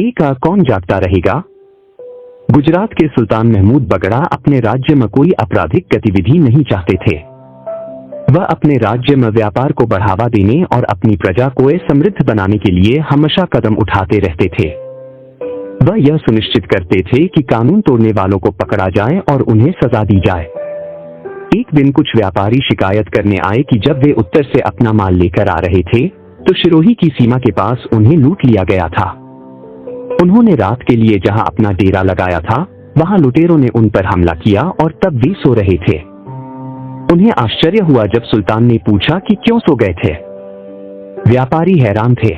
कौन जागता रहेगा? गुजरात के सुल्तान महमूद बगड़ा अपने राज्य में कोई आपराधिक गतिविधि नहीं चाहते थे। वह अपने राज्य में व्यापार को बढ़ावा देने और अपनी प्रजा को समृद्ध बनाने के लिए हमेशा कदम उठाते रहते थे। वह यह सुनिश्चित करते थे कि कानून तोड़ने वालों को पकड़ा जाए और उन्हें सजा दी जाए। एक दिन कुछ व्यापारी शिकायत करने आए कि जब वे उत्तर से अपना माल लेकर आ रहे थे तो सिरोही की सीमा के पास उन्हें लूट लिया गया था। उन्होंने रात के लिए जहां अपना डेरा लगाया था वहां लुटेरों ने उन पर हमला किया और तब वे सो रहे थे। उन्हें आश्चर्य हुआ जब सुल्तान ने पूछा कि क्यों सो गए थे। व्यापारी हैरान थे,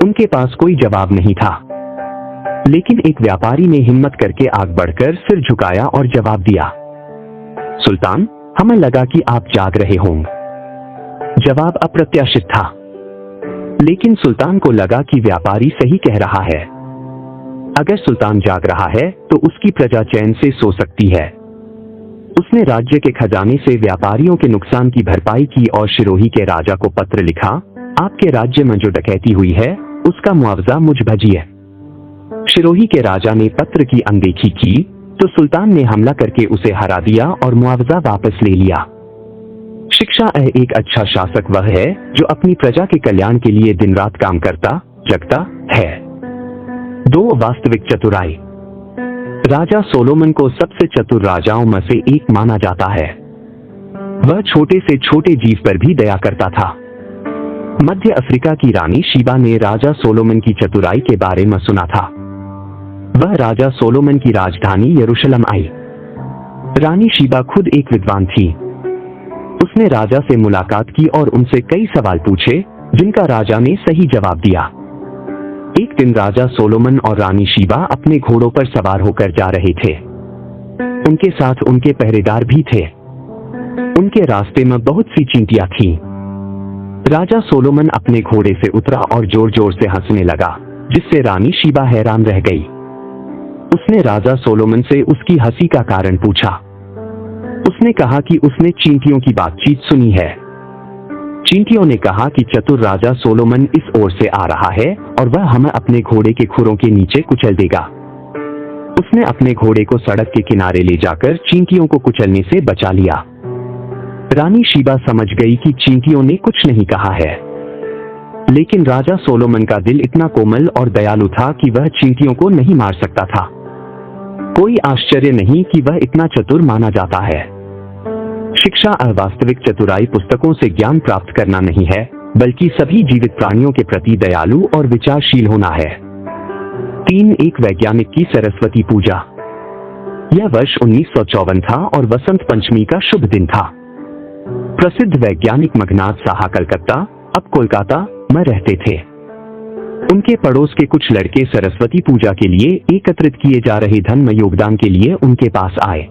उनके पास कोई जवाब नहीं था। लेकिन एक व्यापारी ने हिम्मत करके आग बढ़कर सिर झुकाया और जवाब दिया, सुल्तान, हमें लगा कि आप जाग रहे होंगे। जवाब अप्रत्याशित था, लेकिन सुल्तान को लगा कि व्यापारी सही कह रहा है। अगर सुल्तान जाग रहा है तो उसकी प्रजा चैन से सो सकती है। उसने राज्य के खजाने से व्यापारियों के नुकसान की भरपाई की और सिरोही के राजा को पत्र लिखा, आपके राज्य में जो डकैती हुई है उसका मुआवजा मुझ भेजिए। सिरोही के राजा ने पत्र की अनदेखी की तो सुल्तान ने हमला करके उसे हरा दिया और मुआवजा वापस ले लिया। शिक्षा एक अच्छा शासक वह है जो अपनी प्रजा के कल्याण के लिए दिन रात काम करता जगता है। 2. वास्तविक चतुराई। राजा सोलोमन को सबसे चतुर राजाओं में से एक माना जाता है। वह छोटे से छोटे जीव पर भी दया करता था। मध्य अफ्रीका की रानी शीबा ने राजा सोलोमन की चतुराई के बारे में सुना था। वह राजा सोलोमन की राजधानी यरूशलेम आई। रानी शीबा खुद एक विद्वान थी। उसने राजा से मुलाकात की और उनसे कई सवाल पूछे जिनका राजा ने सही जवाब दिया। एक दिन राजा सोलोमन और रानी शीबा अपने घोड़ों पर सवार होकर जा रहे थे। उनके साथ उनके पहरेदार भी थे। उनके रास्ते में बहुत सी चींटियां थीं। राजा सोलोमन अपने घोड़े से उतरा और जोर जोर से हंसने लगा, जिससे रानी शीबा हैरान रह गई। उसने राजा सोलोमन से उसकी हंसी का कारण पूछा। उसने कहा कि उसने चींटियों की बातचीत सुनी है। चींटियों ने कहा कि चतुर राजा सोलोमन इस ओर से आ रहा है और वह हमें अपने घोड़े के खुरों के नीचे कुचल देगा। उसने अपने घोड़े को सड़क के किनारे ले जाकर चींटियों को कुचलने से बचा लिया। रानी शीबा समझ गई कि चींटियों ने कुछ नहीं कहा है, लेकिन राजा सोलोमन का दिल इतना कोमल और दयालु था कि वह चींटियों को नहीं मार सकता था। कोई आश्चर्य नहीं कि वह इतना चतुर माना जाता है। शिक्षा वास्तविक चतुराई पुस्तकों से ज्ञान प्राप्त करना नहीं है, बल्कि सभी जीवित प्राणियों के प्रति दयालु और विचारशील होना है। 3. एक वैज्ञानिक की सरस्वती पूजा। यह वर्ष 1954 था और वसंत पंचमी का शुभ दिन था। प्रसिद्ध वैज्ञानिक मघनाथ साहा कलकत्ता, अब कोलकाता में रहते थे। उनके पड़ोस के कुछ लड़के सरस्वती पूजा के लिए एकत्रित किए जा रहे धन में योगदान के लिए उनके पास आए।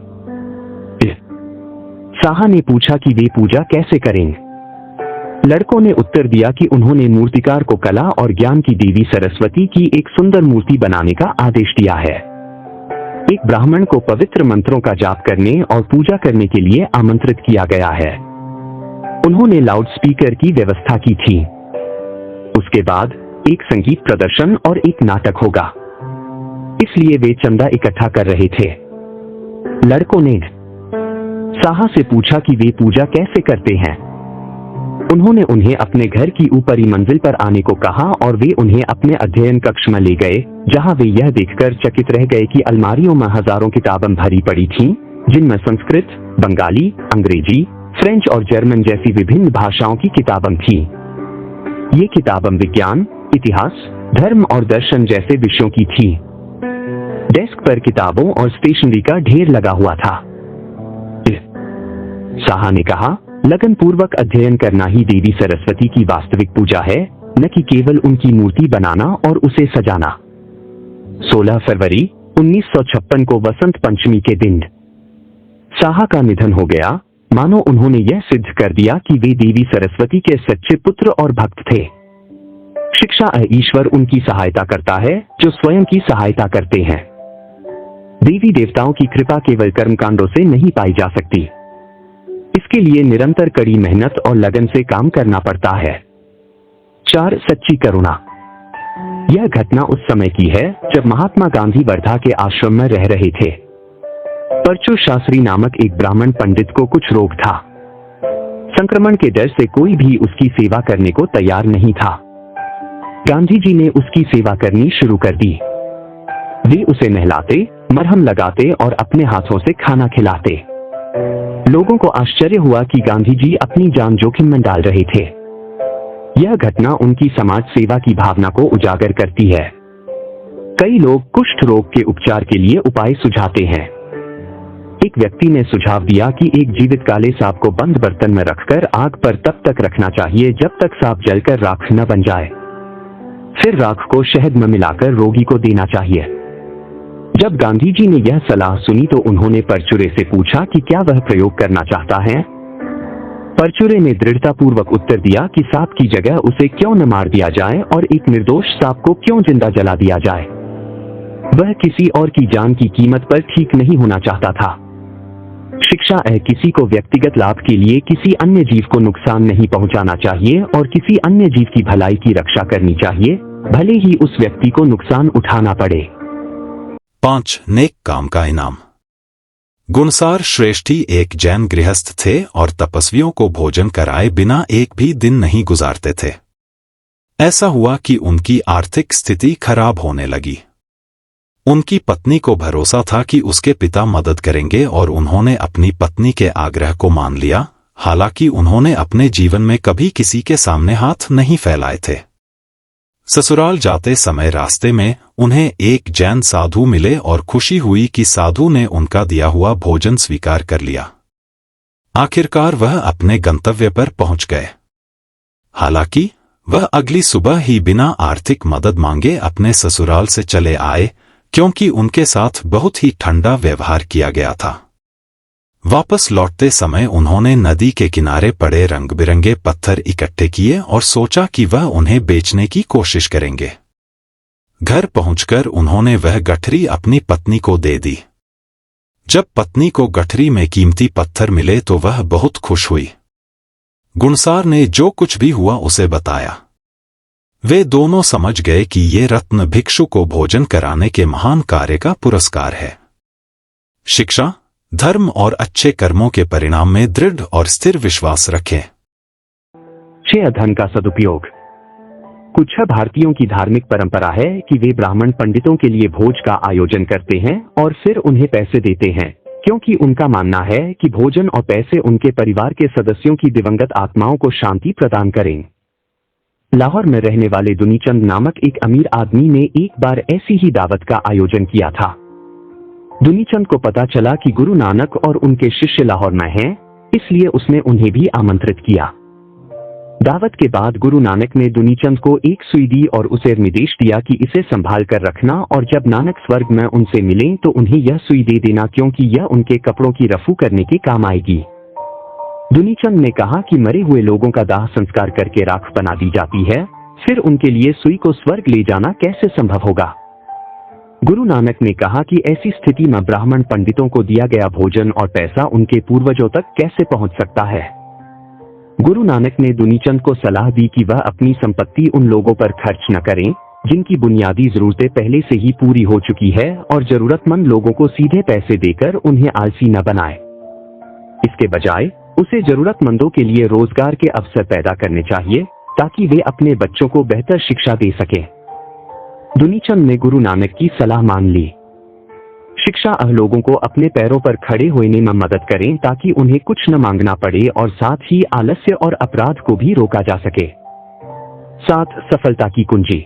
साहा ने पूछा कि वे पूजा कैसे करेंगे। लड़कों ने उत्तर दिया कि उन्होंने मूर्तिकार को कला और ज्ञान की देवी सरस्वती की एक सुंदर मूर्ति बनाने का आदेश दिया है। एक ब्राह्मण को पवित्र मंत्रों का जाप करने और पूजा करने के लिए आमंत्रित किया गया है। उन्होंने लाउड स्पीकर की व्यवस्था की थी। उसके बाद एक संगीत प्रदर्शन और एक नाटक होगा, इसलिए वे चंदा इकट्ठा कर रहे थे। लड़कों ने साहा से पूछा कि वे पूजा कैसे करते हैं। उन्होंने उन्हें अपने घर की ऊपरी मंजिल पर आने को कहा और वे उन्हें अपने अध्ययन कक्ष में ले गए, जहां वे यह देखकर चकित रह गए कि अलमारियों में हजारों किताबें भरी पड़ी थीं, जिनमें संस्कृत, बंगाली, अंग्रेजी, फ्रेंच और जर्मन जैसी विभिन्न भाषाओं की किताबें थीं। ये किताबें विज्ञान, इतिहास, धर्म और दर्शन जैसे विषयों की थीं। डेस्क पर किताबों और स्टेशनरी का ढेर लगा हुआ था। साहा ने कहा, लगन पूर्वक अध्ययन करना ही देवी सरस्वती की वास्तविक पूजा है, न कि केवल उनकी मूर्ति बनाना और उसे सजाना। 16 फरवरी 1956 को वसंत पंचमी के दिन साहा का निधन हो गया, मानो उन्होंने यह सिद्ध कर दिया कि वे देवी सरस्वती के सच्चे पुत्र और भक्त थे। शिक्षा ईश्वर उनकी सहायता करता है जो स्वयं की सहायता करते हैं। देवी देवताओं की कृपा केवल कर्मकांडों से नहीं पाई जा सकती। इसके लिए निरंतर कड़ी मेहनत और लगन से काम करना पड़ता है। 4. सच्ची करुणा। यह घटना उस समय की है जब महात्मा गांधी वर्धा के आश्रम में रह रहे थे। परचू शास्त्री नामक एक ब्राह्मण पंडित को कुछ रोग था। संक्रमण के डर से कोई भी उसकी सेवा करने को तैयार नहीं था। गांधी जी ने उसकी सेवा करनी शुरू कर दी। वे उसे नहलाते, मरहम लगाते और अपने हाथों से खाना खिलाते। लोगों को आश्चर्य हुआ कि गांधी जी अपनी जान जोखिम में डाल रहे थे। यह घटना उनकी समाज सेवा की भावना को उजागर करती है। कई लोग कुष्ठ रोग के उपचार के लिए उपाय सुझाते हैं। एक व्यक्ति ने सुझाव दिया कि एक जीवित काले सांप को बंद बर्तन में रखकर आग पर तब तक रखना चाहिए जब तक सांप जलकर राख न बन जाए। फिर राख को शहद में मिलाकर रोगी को देना चाहिए। जब गांधी जी ने यह सलाह सुनी तो उन्होंने परचुरे से पूछा कि क्या वह प्रयोग करना चाहता है। परचुरे ने दृढ़तापूर्वक उत्तर दिया कि सांप की जगह उसे क्यों न मार दिया जाए और एक निर्दोष सांप को क्यों जिंदा जला दिया जाए। वह किसी और की जान की कीमत पर ठीक नहीं होना चाहता था। शिक्षा है किसी को व्यक्तिगत लाभ के लिए किसी अन्य जीव को नुकसान नहीं पहुंचाना चाहिए और किसी अन्य जीव की भलाई की रक्षा करनी चाहिए, भले ही उस व्यक्ति को नुकसान उठाना पड़े। 5 नेक काम का इनाम। गुणसार श्रेष्ठी एक जैन गृहस्थ थे और तपस्वियों को भोजन कराए बिना एक भी दिन नहीं गुजारते थे। ऐसा हुआ कि उनकी आर्थिक स्थिति खराब होने लगी। उनकी पत्नी को भरोसा था कि उसके पिता मदद करेंगे और उन्होंने अपनी पत्नी के आग्रह को मान लिया, हालांकि उन्होंने अपने जीवन में कभी किसी के सामने हाथ नहीं फैलाए थे। ससुराल जाते समय रास्ते में उन्हें एक जैन साधु मिले और खुशी हुई कि साधु ने उनका दिया हुआ भोजन स्वीकार कर लिया। आखिरकार वह अपने गंतव्य पर पहुंच गए। हालांकि वह अगली सुबह ही बिना आर्थिक मदद मांगे अपने ससुराल से चले आए, क्योंकि उनके साथ बहुत ही ठंडा व्यवहार किया गया था। वापस लौटते समय उन्होंने नदी के किनारे पड़े रंग बिरंगे पत्थर इकट्ठे किए और सोचा कि वह उन्हें बेचने की कोशिश करेंगे। घर पहुंचकर उन्होंने वह गठरी अपनी पत्नी को दे दी। जब पत्नी को गठरी में कीमती पत्थर मिले तो वह बहुत खुश हुई। गुणसार ने जो कुछ भी हुआ उसे बताया। वे दोनों समझ गए कि ये रत्न भिक्षु को भोजन कराने के महान कार्य का पुरस्कार है। शिक्षा, धर्म और अच्छे कर्मों के परिणाम में दृढ़ और स्थिर विश्वास रखें। 6 धन का सदुपयोग। कुछ भारतीयों की धार्मिक परंपरा है कि वे ब्राह्मण पंडितों के लिए भोज का आयोजन करते हैं और फिर उन्हें पैसे देते हैं, क्योंकि उनका मानना है कि भोजन और पैसे उनके परिवार के सदस्यों की दिवंगत आत्माओं को शांति प्रदान करें। लाहौर में रहने वाले दुनीचंद नामक एक अमीर आदमी ने एक बार ऐसी ही दावत का आयोजन किया था। दुनीचंद को पता चला कि गुरु नानक और उनके शिष्य लाहौर में हैं, इसलिए उसने उन्हें भी आमंत्रित किया। दावत के बाद गुरु नानक ने दुनीचंद को एक सुई दी और उसे निर्देश दिया कि इसे संभाल कर रखना और जब नानक स्वर्ग में उनसे मिलें तो उन्हें यह सुई दे देना, क्योंकि यह उनके कपड़ों की रफू करने के काम आएगी। दुनीचंद ने कहा कि मरे हुए लोगों का दाह संस्कार करके राख बना दी जाती है, फिर उनके लिए सुई को स्वर्ग ले जाना कैसे संभव होगा। गुरु नानक ने कहा कि ऐसी स्थिति में ब्राह्मण पंडितों को दिया गया भोजन और पैसा उनके पूर्वजों तक कैसे पहुंच सकता है। गुरु नानक ने दुनीचंद को सलाह दी कि वह अपनी संपत्ति उन लोगों पर खर्च न करें जिनकी बुनियादी जरूरतें पहले से ही पूरी हो चुकी है और जरूरतमंद लोगों को सीधे पैसे देकर उन्हें आलसी न बनाए। इसके बजाय उसे जरूरतमंदों के लिए रोजगार के अवसर पैदा करने चाहिए ताकि वे अपने बच्चों को बेहतर शिक्षा दे सकें। दुनीचंद ने गुरु नानक की सलाह मान ली। शिक्षा लोगों को अपने पैरों पर खड़े होने में मदद करें ताकि उन्हें कुछ न मांगना पड़े और साथ ही आलस्य और अपराध को भी रोका जा सके। 7 सफलता की कुंजी।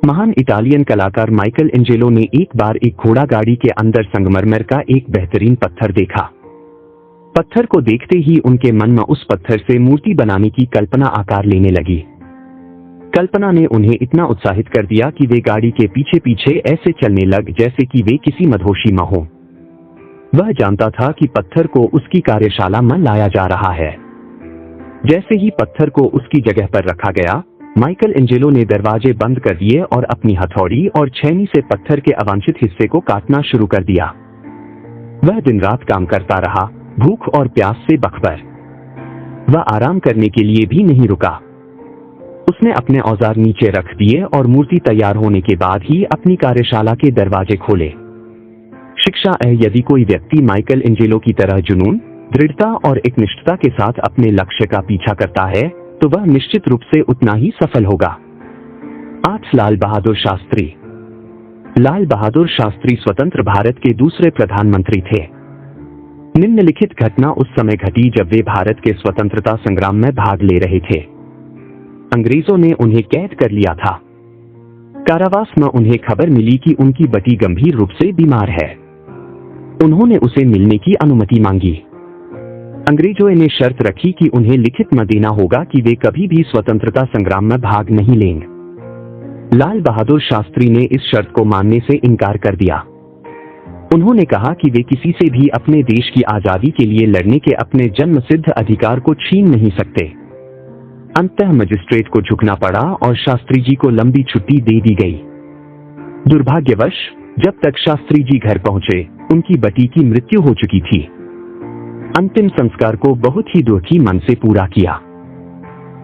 महान इटालियन कलाकार माइकल एंजेलो ने एक बार एक घोड़ा गाड़ी के अंदर संगमरमर का एक बेहतरीन पत्थर देखा। पत्थर को देखते ही उनके मन में उस पत्थर से मूर्ति बनाने की कल्पना आकार लेने लगी। कल्पना ने उन्हें इतना उत्साहित कर दिया कि वे गाड़ी के पीछे पीछे ऐसे चलने लग जैसे कि वे किसी मधोशी में हो। वह जानता था कि पत्थर को उसकी कार्यशाला में लाया जा रहा है। जैसे ही पत्थर को उसकी जगह पर रखा गया, माइकल एंजेलो ने दरवाजे बंद कर दिए और अपनी हथौड़ी और छेनी से पत्थर के अवांछित हिस्से को काटना शुरू कर दिया। वह दिन रात काम करता रहा, भूख और प्यास से बखबर। वह आराम करने के लिए भी नहीं रुका। उसने अपने औजार नीचे रख दिए और मूर्ति तैयार होने के बाद ही अपनी कार्यशाला के दरवाजे खोले। शिक्षा यदि कोई व्यक्ति माइकल एंजेलो की तरह जुनून, दृढ़ता और एक निष्ठता के साथ अपने लक्ष्य का पीछा करता है तो वह निश्चित रूप से उतना ही सफल होगा। 8 लाल बहादुर शास्त्री। लाल बहादुर शास्त्री स्वतंत्र भारत के दूसरे प्रधानमंत्री थे। निम्नलिखित घटना उस समय घटी जब वे भारत के स्वतंत्रता संग्राम में भाग ले रहे थे। अंग्रेजों ने उन्हें कैद कर लिया था। कारावास में उन्हें खबर मिली कि उनकी बेटी गंभीर रूप से बीमार है। उन्होंने उसे मिलने की अनुमति मांगी। अंग्रेजों ने शर्त रखी कि उन्हें लिखित में देना होगा कि वे कभी भी स्वतंत्रता संग्राम में भाग नहीं लेंगे। लाल बहादुर शास्त्री ने इस शर्त को मानने से इनकार कर दिया। उन्होंने कहा कि वे किसी से भी अपने देश की आजादी के लिए लड़ने के अपने जन्म सिद्ध अधिकार को छीन नहीं सकते। अंततः मजिस्ट्रेट को झुकना पड़ा और शास्त्री जी को लंबी छुट्टी दे दी गई। दुर्भाग्यवश जब तक शास्त्री जी घर पहुंचे उनकी बेटी की मृत्यु हो चुकी थी। अंतिम संस्कार को बहुत ही दुखी मन से पूरा किया।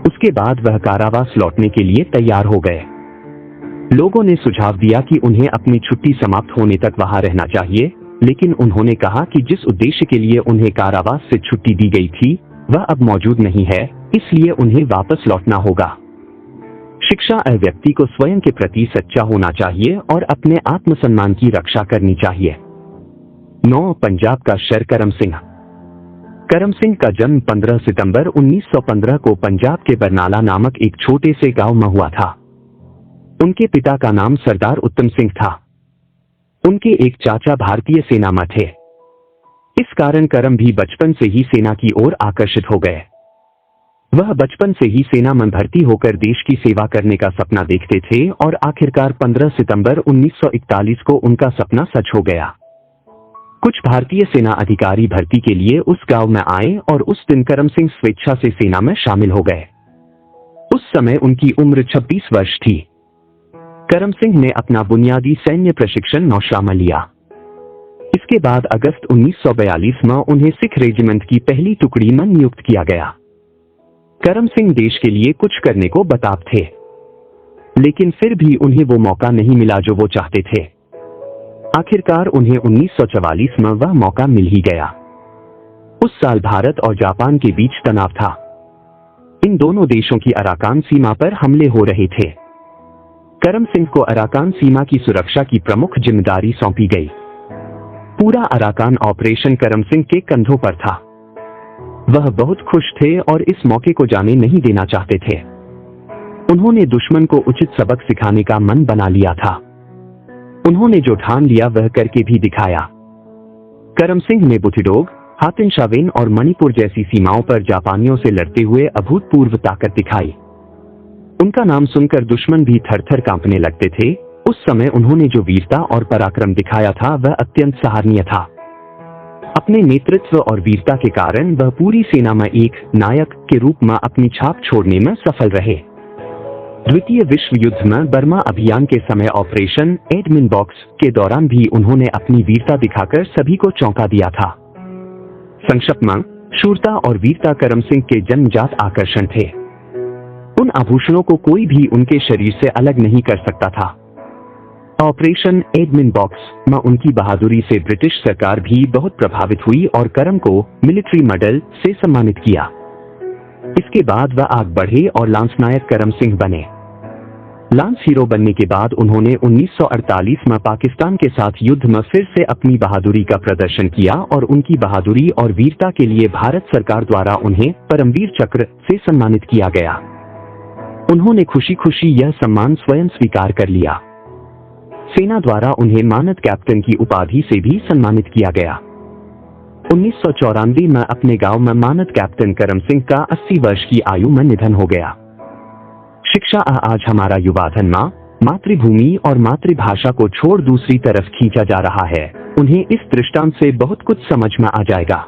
उसके बाद वह कारावास लौटने के लिए तैयार हो गए। लोगों ने सुझाव दिया कि उन्हें अपनी छुट्टी समाप्त होने तक वहां रहना चाहिए, लेकिन उन्होंने कहा कि जिस उद्देश्य के लिए उन्हें कारावास से छुट्टी दी गई थी वह अब मौजूद नहीं है, इसलिए उन्हें वापस लौटना होगा। शिक्षा व्यक्ति को स्वयं के प्रति सच्चा होना चाहिए और अपने आत्मसम्मान की रक्षा करनी चाहिए। 9 पंजाब का शेर करम सिंह। करम सिंह का जन्म 15 सितंबर 1915 को पंजाब के बरनाला नामक एक छोटे से गांव में हुआ था। उनके पिता का नाम सरदार उत्तम सिंह था। उनके एक चाचा भारतीय सेना में थे। इस कारण करम भी बचपन से ही सेना की ओर आकर्षित हो गए। वह बचपन से ही सेना में भर्ती होकर देश की सेवा करने का सपना देखते थे और आखिरकार 15 सितंबर 1941 को उनका सपना सच हो गया। कुछ भारतीय सेना अधिकारी भर्ती के लिए उस गांव में आए और उस दिन करम सिंह स्वेच्छा से सेना में शामिल हो गए। उस समय उनकी उम्र 26 वर्ष थी। करम सिंह ने अपना बुनियादी सैन्य प्रशिक्षण नौशा में लिया। इसके बाद अगस्त 1942 में उन्हें सिख रेजिमेंट की पहली टुकड़ी में नियुक्त किया गया। करम सिंह देश के लिए कुछ करने को बेताब थे, लेकिन फिर भी उन्हें वो मौका नहीं मिला जो वो चाहते थे। आखिरकार उन्हें 1944 में वह मौका मिल ही गया। उस साल भारत और जापान के बीच तनाव था। इन दोनों देशों की अराकान सीमा पर हमले हो रहे थे। करम सिंह को अराकान सीमा की सुरक्षा की प्रमुख जिम्मेदारी सौंपी गई। पूरा अराकान ऑपरेशन करम सिंह के कंधों पर था। वह बहुत खुश थे और इस मौके को जाने नहीं देना चाहते थे। उन्होंने दुश्मन को उचित सबक सिखाने का मन बना लिया था। उन्होंने जो ठान लिया वह करके भी दिखाया। करम सिंह ने बुथिडोग, हातिनशावेन और मणिपुर जैसी सीमाओं पर जापानियों से लड़ते हुए अभूतपूर्व ताकत दिखाई। उनका नाम सुनकर दुश्मन भी थर-थर कांपने लगते थे। उस समय उन्होंने जो वीरता और पराक्रम दिखाया था वह अत्यंत सराहनीय था। अपने नेतृत्व और वीरता के कारण वह पूरी सेना में एक नायक के रूप में अपनी छाप छोड़ने में सफल रहे। द्वितीय विश्व युद्ध में बर्मा अभियान के समय ऑपरेशन एडमिन बॉक्स के दौरान भी उन्होंने अपनी वीरता दिखाकर सभी को चौंका दिया था। संक्षिप्त में, शूरता और वीरता करम सिंह के जन्मजात आकर्षण थे। उन आभूषणों को कोई भी उनके शरीर से अलग नहीं कर सकता था। ऑपरेशन एडमिन बॉक्स में उनकी बहादुरी से ब्रिटिश सरकार भी बहुत प्रभावित हुई और करम को मिलिट्री मेडल से सम्मानित किया। इसके बाद वह आगे बढ़े और लांस नायक करम सिंह बने। लांस हीरो बनने के बाद उन्होंने 1948 में पाकिस्तान के साथ युद्ध में फिर से अपनी बहादुरी का प्रदर्शन किया और उनकी बहादुरी और वीरता के लिए भारत सरकार द्वारा उन्हें परमवीर चक्र से सम्मानित किया गया। उन्होंने खुशी खुशी यह सम्मान स्वयं स्वीकार कर लिया। सेना द्वारा उन्हें मानद कैप्टन की उपाधि से भी सम्मानित किया गया। 1994 में अपने गांव में मानद कैप्टन करम सिंह का 80 वर्ष की आयु में निधन हो गया। शिक्षा आज हमारा युवा धन मातृभूमि और मातृभाषा को छोड़ दूसरी तरफ खींचा जा रहा है। उन्हें इस दृष्टांत से बहुत कुछ समझ में आ जाएगा।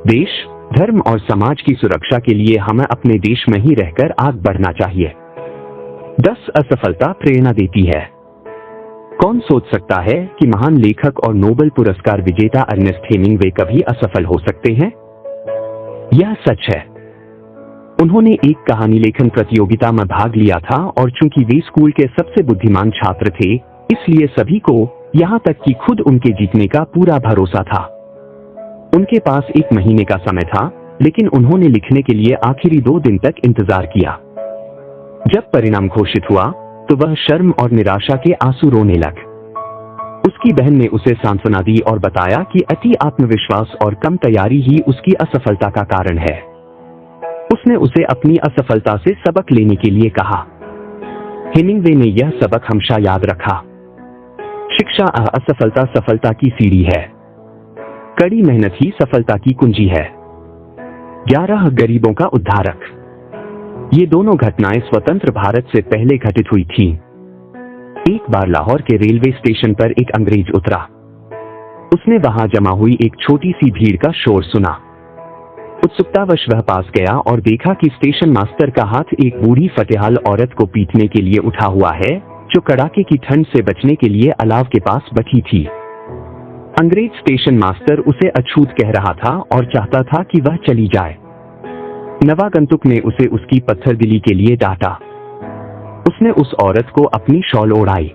देश, धर्म और समाज की सुरक्षा के लिए हमें अपने देश में ही रहकर आगे बढ़ना चाहिए। 10 असफलता प्रेरणा देती है। कौन सोच सकता है कि महान लेखक और नोबेल पुरस्कार विजेता अर्नेस्ट हेमिंग्वे कभी असफल हो सकते हैं? यह सच है। उन्होंने एक कहानी लेखन प्रतियोगिता में भाग लिया था और चूंकि वे स्कूल के सबसे बुद्धिमान छात्र थे, इसलिए सभी को, यहाँ तक कि खुद उनके जीतने का पूरा भरोसा था। उनके पास 1 महीने का समय था, लेकिन उन्होंने लिखने के लिए आखिरी 2 दिन तक इंतजार किया। जब परिणाम घोषित हुआ तो वह शर्म और निराशा के आंसू रोने लग। उसकी बहन ने उसे सांत्वना दी और बताया कि अति आत्मविश्वास और कम तैयारी ही उसकी असफलता का कारण है। उसने उसे अपनी असफलता से सबक लेने के लिए कहा। हेमिंग्वे ने यह सबक हमेशा याद रखा। शिक्षा असफलता सफलता की सीढ़ी है। कड़ी मेहनत ही सफलता की कुंजी है। 11 गरीबों का उद्धारक। ये दोनों घटनाएं स्वतंत्र भारत से पहले घटित हुई थीं। एक बार लाहौर के रेलवे स्टेशन पर एक अंग्रेज उतरा। उसने वहां जमा हुई एक छोटी सी भीड़ का शोर सुना। उत्सुकतावश वह पास गया और देखा कि स्टेशन मास्टर का हाथ एक बूढ़ी फटेहाल औरत को पीटने के लिए उठा हुआ है, जो कड़ाके की ठंड से बचने के लिए अलाव के पास बैठी थी। अंग्रेज स्टेशन मास्टर उसे अछूत कह रहा था और चाहता था कि वह चली जाए। नवागंतुक ने उसे उसकी पत्थरदिली के लिए डांटा। उसने उस औरत को अपनी शॉल ओढ़ाई।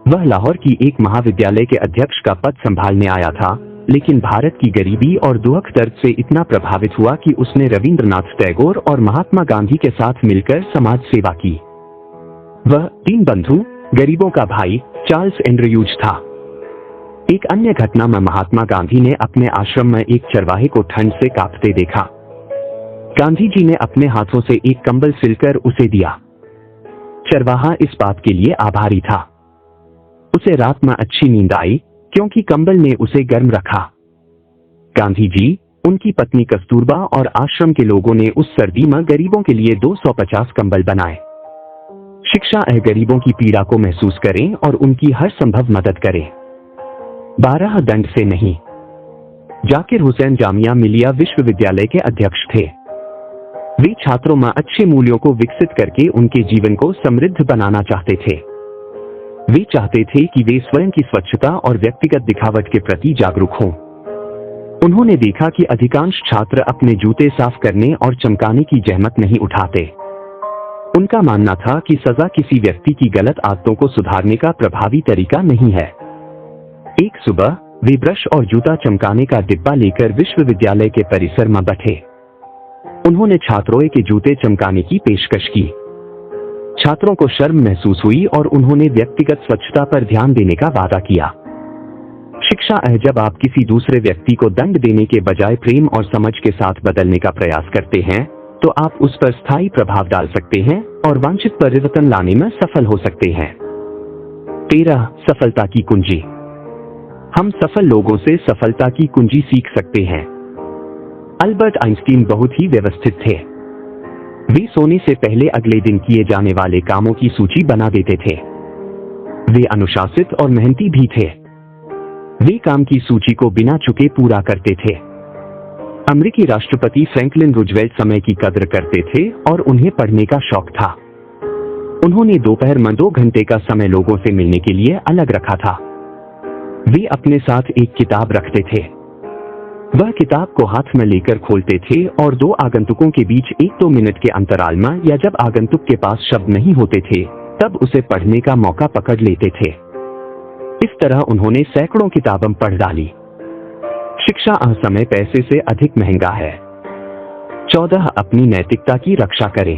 वह लाहौर की एक महाविद्यालय के अध्यक्ष का पद संभालने आया था, लेकिन भारत की गरीबी और दुख दर्द से इतना प्रभावित हुआ कि उसने रविंद्रनाथ टैगोर और महात्मा गांधी के साथ मिलकर समाज सेवा की। वह 3 बंधु, गरीबों का भाई, चार्ल्स एंड्रयूज था। एक अन्य घटना में महात्मा गांधी ने अपने आश्रम में एक चरवाहे को ठंड से कांपते देखा। गांधी जी ने अपने हाथों से एक कंबल सिलकर उसे दिया। चरवाहा इस बात के लिए आभारी था। उसे रात में अच्छी नींद आई क्योंकि कंबल ने उसे गर्म रखा। गांधी जी, उनकी पत्नी कस्तूरबा और आश्रम के लोगों ने उस सर्दी में गरीबों के लिए 250 कंबल बनाए। शिक्षा गरीबों की पीड़ा को महसूस करें और उनकी हर संभव मदद करें। 12 दंड से नहीं। जाकिर हुसैन जामिया मिलिया विश्वविद्यालय के अध्यक्ष थे। वे छात्रों में अच्छे मूल्यों को विकसित करके उनके जीवन को समृद्ध बनाना चाहते थे। वे चाहते थे कि वे स्वयं की स्वच्छता और व्यक्तिगत दिखावट के प्रति जागरूक हों। उन्होंने देखा कि अधिकांश छात्र अपने जूते साफ करने और चमकाने की जहमत नहीं उठाते। उनका मानना था कि सजा किसी व्यक्ति की गलत आदतों को सुधारने का प्रभावी तरीका नहीं है। एक सुबह वे ब्रश और जूता चमकाने का डिब्बा लेकर विश्वविद्यालय के परिसर में बैठे। उन्होंने छात्रों के जूते चमकाने की पेशकश की। छात्रों को शर्म महसूस हुई और उन्होंने व्यक्तिगत स्वच्छता पर ध्यान देने का वादा किया। शिक्षा जब आप किसी दूसरे व्यक्ति को दंड देने के बजाय प्रेम और समझ के साथ बदलने का प्रयास करते हैं, तो आप उस पर स्थायी प्रभाव डाल सकते हैं और वांछित परिवर्तन लाने में सफल हो सकते हैं। 13 सफलता की कुंजी। हम सफल लोगों से सफलता की कुंजी सीख सकते हैं। अल्बर्ट आइंस्टीन बहुत ही व्यवस्थित थे। वे सोने से पहले अगले दिन किए जाने वाले कामों की सूची बना देते थे। वे अनुशासित और मेहनती भी थे। वे काम की सूची को बिना चुके पूरा करते थे। अमेरिकी राष्ट्रपति फ्रैंकलिन रूजवेल्ट समय की कद्र करते थे और उन्हें पढ़ने का शौक था। उन्होंने दोपहर में 2 घंटे का समय लोगों से मिलने के लिए अलग रखा था। वे अपने साथ एक किताब रखते थे। वह किताब को हाथ में लेकर खोलते थे और 2 आगंतुकों के बीच 1-2 मिनट के अंतराल में या जब आगंतुक के पास शब्द नहीं होते थे, तब उसे पढ़ने का मौका पकड़ लेते थे। इस तरह उन्होंने सैकड़ों किताबें पढ़ डाली। शिक्षा समय पैसे से अधिक महंगा है। 14 अपनी नैतिकता की रक्षा करें।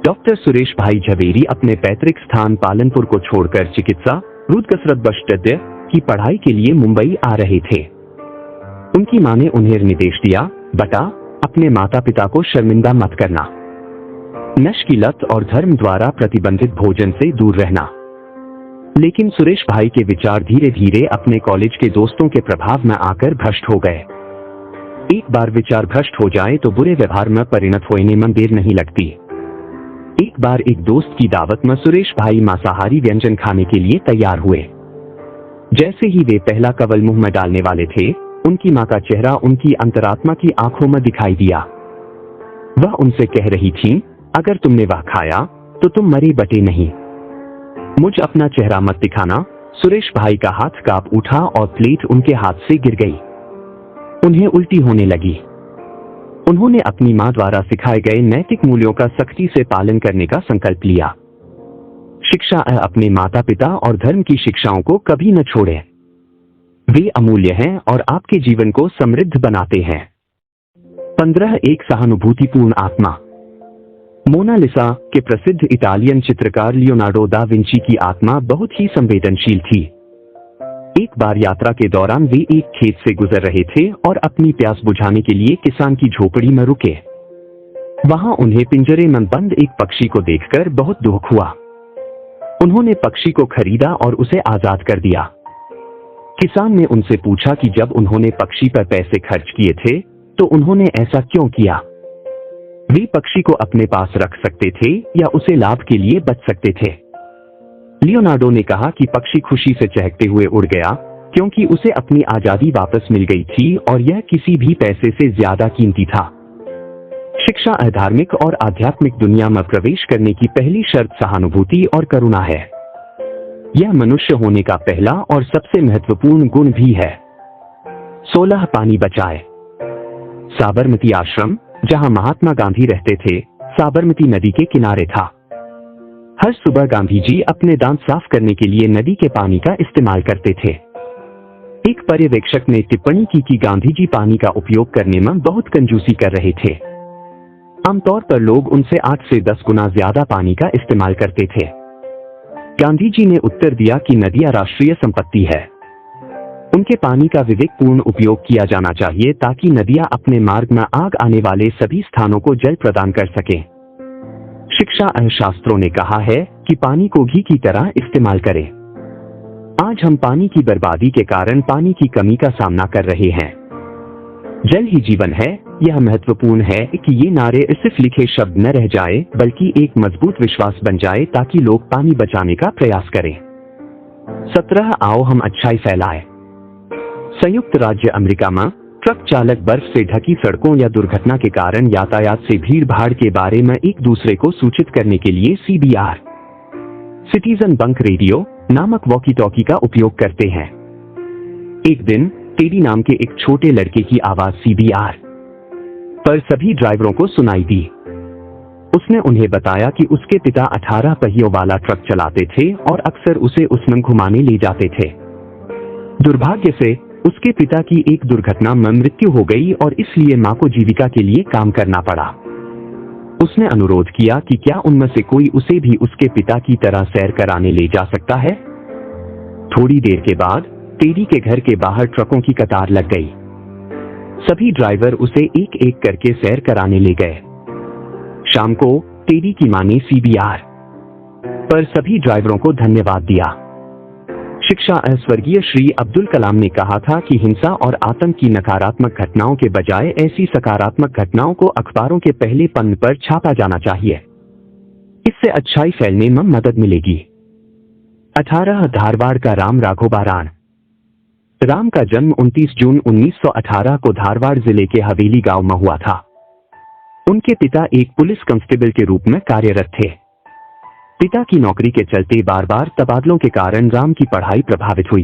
डॉक्टर सुरेश भाई झवेरी अपने पैतृक स्थान पालनपुर को छोड़कर चिकित्सा रुदकसरत की पढ़ाई के लिए मुंबई आ रहे थे। उनकी मां ने उन्हें निर्देश दिया, बेटा, अपने माता पिता को शर्मिंदा मत करना। नशे की लत और धर्म द्वारा प्रतिबंधित भोजन से दूर रहना। लेकिन सुरेश भाई के विचार धीरे धीरे अपने कॉलेज के दोस्तों के प्रभाव में आकर भ्रष्ट हो गए। एक बार विचार भ्रष्ट हो जाए तो बुरे व्यवहार में परिणत होने में देर नहीं लगती। एक बार एक दोस्त की दावत में सुरेश भाई मांसाहारी व्यंजन खाने के लिए तैयार हुए। जैसे ही वे पहला कवल मुंह में डालने वाले थे, उनकी मां का चेहरा उनकी अंतरात्मा की आंखों में दिखाई दिया। वह उनसे कह रही थी, अगर तुमने वह खाया तो तुम मरे बटे नहीं। मुझ अपना चेहरा मत दिखाना। सुरेश भाई का हाथ कांप उठा और प्लेट उनके हाथ से गिर गई। उन्हें उल्टी होने लगी। उन्होंने अपनी मां द्वारा सिखाए गए नैतिक मूल्यों का सख्ती से पालन करने का संकल्प लिया। शिक्षा अपने माता पिता और धर्म की शिक्षाओं को कभी न छोड़े। वे अमूल्य हैं और आपके जीवन को समृद्ध बनाते हैं। 15 एक सहानुभूतिपूर्ण आत्मा। मोनालिसा के प्रसिद्ध इटालियन चित्रकार लियोनार्डो दा विंची की आत्मा बहुत ही संवेदनशील थी। एक बार यात्रा के दौरान वे एक खेत से गुजर रहे थे और अपनी प्यास बुझाने के लिए किसान की झोपड़ी में रुके। वहां उन्हें पिंजरे में बंद एक पक्षी को देखकर बहुत दुख हुआ। उन्होंने पक्षी को खरीदा और उसे आजाद कर दिया। किसान ने उनसे पूछा कि जब उन्होंने पक्षी पर पैसे खर्च किए थे तो उन्होंने ऐसा क्यों किया। वे पक्षी को अपने पास रख सकते थे या उसे लाभ के लिए बच सकते थे। लियोनार्डो ने कहा कि पक्षी खुशी से चहकते हुए उड़ गया क्योंकि उसे अपनी आजादी वापस मिल गई थी और यह किसी भी पैसे से ज्यादा कीमती था। शिक्षा धार्मिक और आध्यात्मिक दुनिया में प्रवेश करने की पहली शर्त सहानुभूति और करुणा है। यह मनुष्य होने का पहला और सबसे महत्वपूर्ण गुण भी है। 16 पानी बचाए। साबरमती आश्रम, जहां महात्मा गांधी रहते थे, साबरमती नदी के किनारे था। हर सुबह गांधी जी अपने दांत साफ करने के लिए नदी के पानी का इस्तेमाल करते थे। एक पर्यवेक्षक ने टिप्पणी की कि गांधी जी पानी का उपयोग करने में बहुत कंजूसी कर रहे थे। आमतौर पर लोग उनसे 8 से 10 गुना ज्यादा पानी का इस्तेमाल करते थे। गांधी जी ने उत्तर दिया कि नदियां राष्ट्रीय संपत्ति है। उनके पानी का विवेकपूर्ण उपयोग किया जाना चाहिए ताकि नदियां अपने मार्ग में आग आने वाले सभी स्थानों को जल प्रदान कर सकें। शिक्षा शास्त्रों ने कहा है कि पानी को घी की तरह इस्तेमाल करें। आज हम पानी की बर्बादी के कारण पानी की कमी का सामना कर रहे हैं। जल ही जीवन है। यह महत्वपूर्ण है कि ये नारे सिर्फ लिखे शब्द न रह जाए बल्कि एक मजबूत विश्वास बन जाए ताकि लोग पानी बचाने का प्रयास करें। 17 आओ हम अच्छाई फैलाएं। संयुक्त राज्य अमेरिका में ट्रक चालक बर्फ से ढकी सड़कों या दुर्घटना के कारण यातायात से भीड़ भाड़ के बारे में एक दूसरे को सूचित करने के लिए CBR सिटीजन बंक रेडियो नामक वॉकी टॉकी का उपयोग करते हैं। एक दिन टेडी नाम के एक छोटे लड़के की आवाज CBR पर सभी ड्राइवरों को सुनाई दी। उसने उन्हें बताया कि उसके पिता 18 पहियों वाला ट्रक चलाते थे और अक्सर उसे उसमें घुमाने ले जाते थे। दुर्भाग्य से उसके पिता की एक दुर्घटना में मृत्यु हो गई और इसलिए मां को जीविका के लिए काम करना पड़ा। उसने अनुरोध किया कि क्या उनमें से कोई उसे भी उसके पिता की तरह सैर कराने ले जा सकता है। थोड़ी देर के बाद टेडी के घर के बाहर ट्रकों की कतार लग गई। सभी ड्राइवर उसे एक एक करके सैर कराने ले गए। शाम को टेडी की मां ने CBR पर सभी ड्राइवरों को धन्यवाद दिया। शिक्षा स्वर्गीय श्री अब्दुल कलाम ने कहा था कि हिंसा और आतंक की नकारात्मक घटनाओं के बजाय ऐसी सकारात्मक घटनाओं को अखबारों के पहले पन्ने पर छापा जाना चाहिए। इससे अच्छाई फैलने में मदद मिलेगी। 18 धारवाड़ का राम राघोबारान। राम का जन्म 29 जून 1918 को धारवाड़ जिले के हवेली गांव में हुआ था। उनके पिता एक पुलिस कांस्टेबल के रूप में कार्यरत थे। पिता की नौकरी के चलते बार बार तबादलों के कारण राम की पढ़ाई प्रभावित हुई।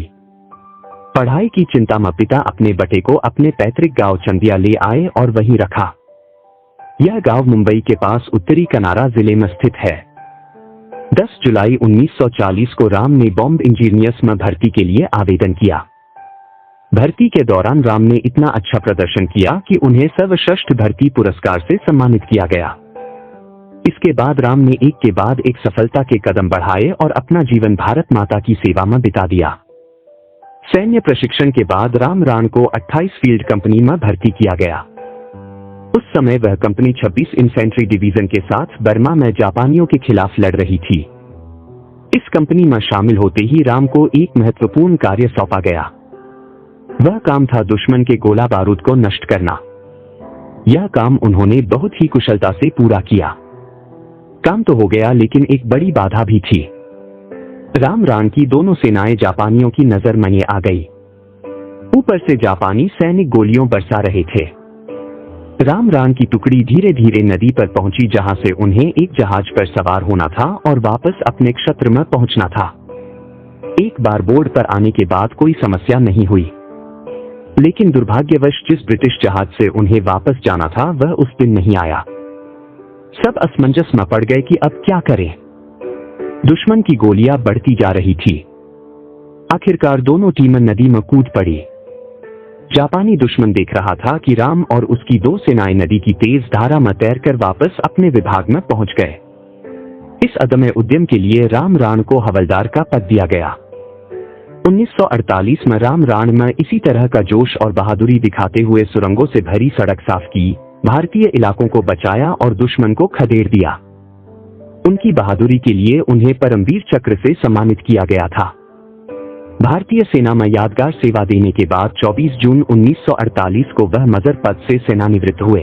पढ़ाई की चिंता में पिता अपने बेटे को अपने पैतृक गांव चंदिया ले आए और वहीं रखा। यह गांव मुंबई के पास उत्तरी कनारा जिले में स्थित है। 10 जुलाई 1940 को राम ने बॉम्ब इंजीनियर्स में भर्ती के लिए आवेदन किया। भर्ती के दौरान राम ने इतना अच्छा प्रदर्शन किया कि उन्हें सर्वश्रेष्ठ भर्ती पुरस्कार से सम्मानित किया गया। इसके बाद राम ने एक के बाद एक सफलता के कदम बढ़ाए और अपना जीवन भारत माता की सेवा में बिता दिया। सैन्य प्रशिक्षण के बाद राम राण को 28 फील्ड कंपनी में भर्ती किया गया। उस समय वह कंपनी 26 इन्फेंट्री डिवीजन के साथ बर्मा में जापानियों के खिलाफ लड़ रही थी। इस कंपनी में शामिल होते ही राम को एक महत्वपूर्ण कार्य सौंपा गया। वह काम था दुश्मन के गोला बारूद को नष्ट करना। यह काम उन्होंने बहुत ही कुशलता से पूरा किया। काम तो हो गया लेकिन एक बड़ी बाधा भी थी। राम राण की दोनों सेनाएं जापानियों की नजर में आ गई। ऊपर से जापानी सैनिक गोलियों बरसा रहे थे। राम राण की टुकड़ी धीरे धीरे नदी पर पहुंची जहां से उन्हें एक जहाज पर सवार होना था और वापस अपने क्षेत्र में पहुंचना था। एक बार बोर्ड पर आने के बाद कोई समस्या नहीं हुई। लेकिन दुर्भाग्यवश जिस ब्रिटिश जहाज से उन्हें वापस जाना था वह उस दिन नहीं आया। सब असमंजस में पड़ गए कि अब क्या करें। दुश्मन की गोलियां बढ़ती जा रही थी। आखिरकार दोनों टीमें नदी में कूद पड़ी। जापानी दुश्मन देख रहा था कि राम और उसकी दो सेनाएं नदी की तेज धारा में तैरकर वापस अपने विभाग में पहुंच गए। इस अदम्य उद्यम के लिए राम राण को हवलदार का पद दिया गया। 1948 में राम राण में इसी तरह का जोश और बहादुरी दिखाते हुए सुरंगों से भरी सड़क साफ की, भारतीय इलाकों को बचाया और दुश्मन को खदेड़ दिया। उनकी बहादुरी के लिए उन्हें परमवीर चक्र से सम्मानित किया गया था। भारतीय सेना में यादगार सेवा देने के बाद 24 जून 1948 को वह मजर पद से सेनानिवृत्त हुए,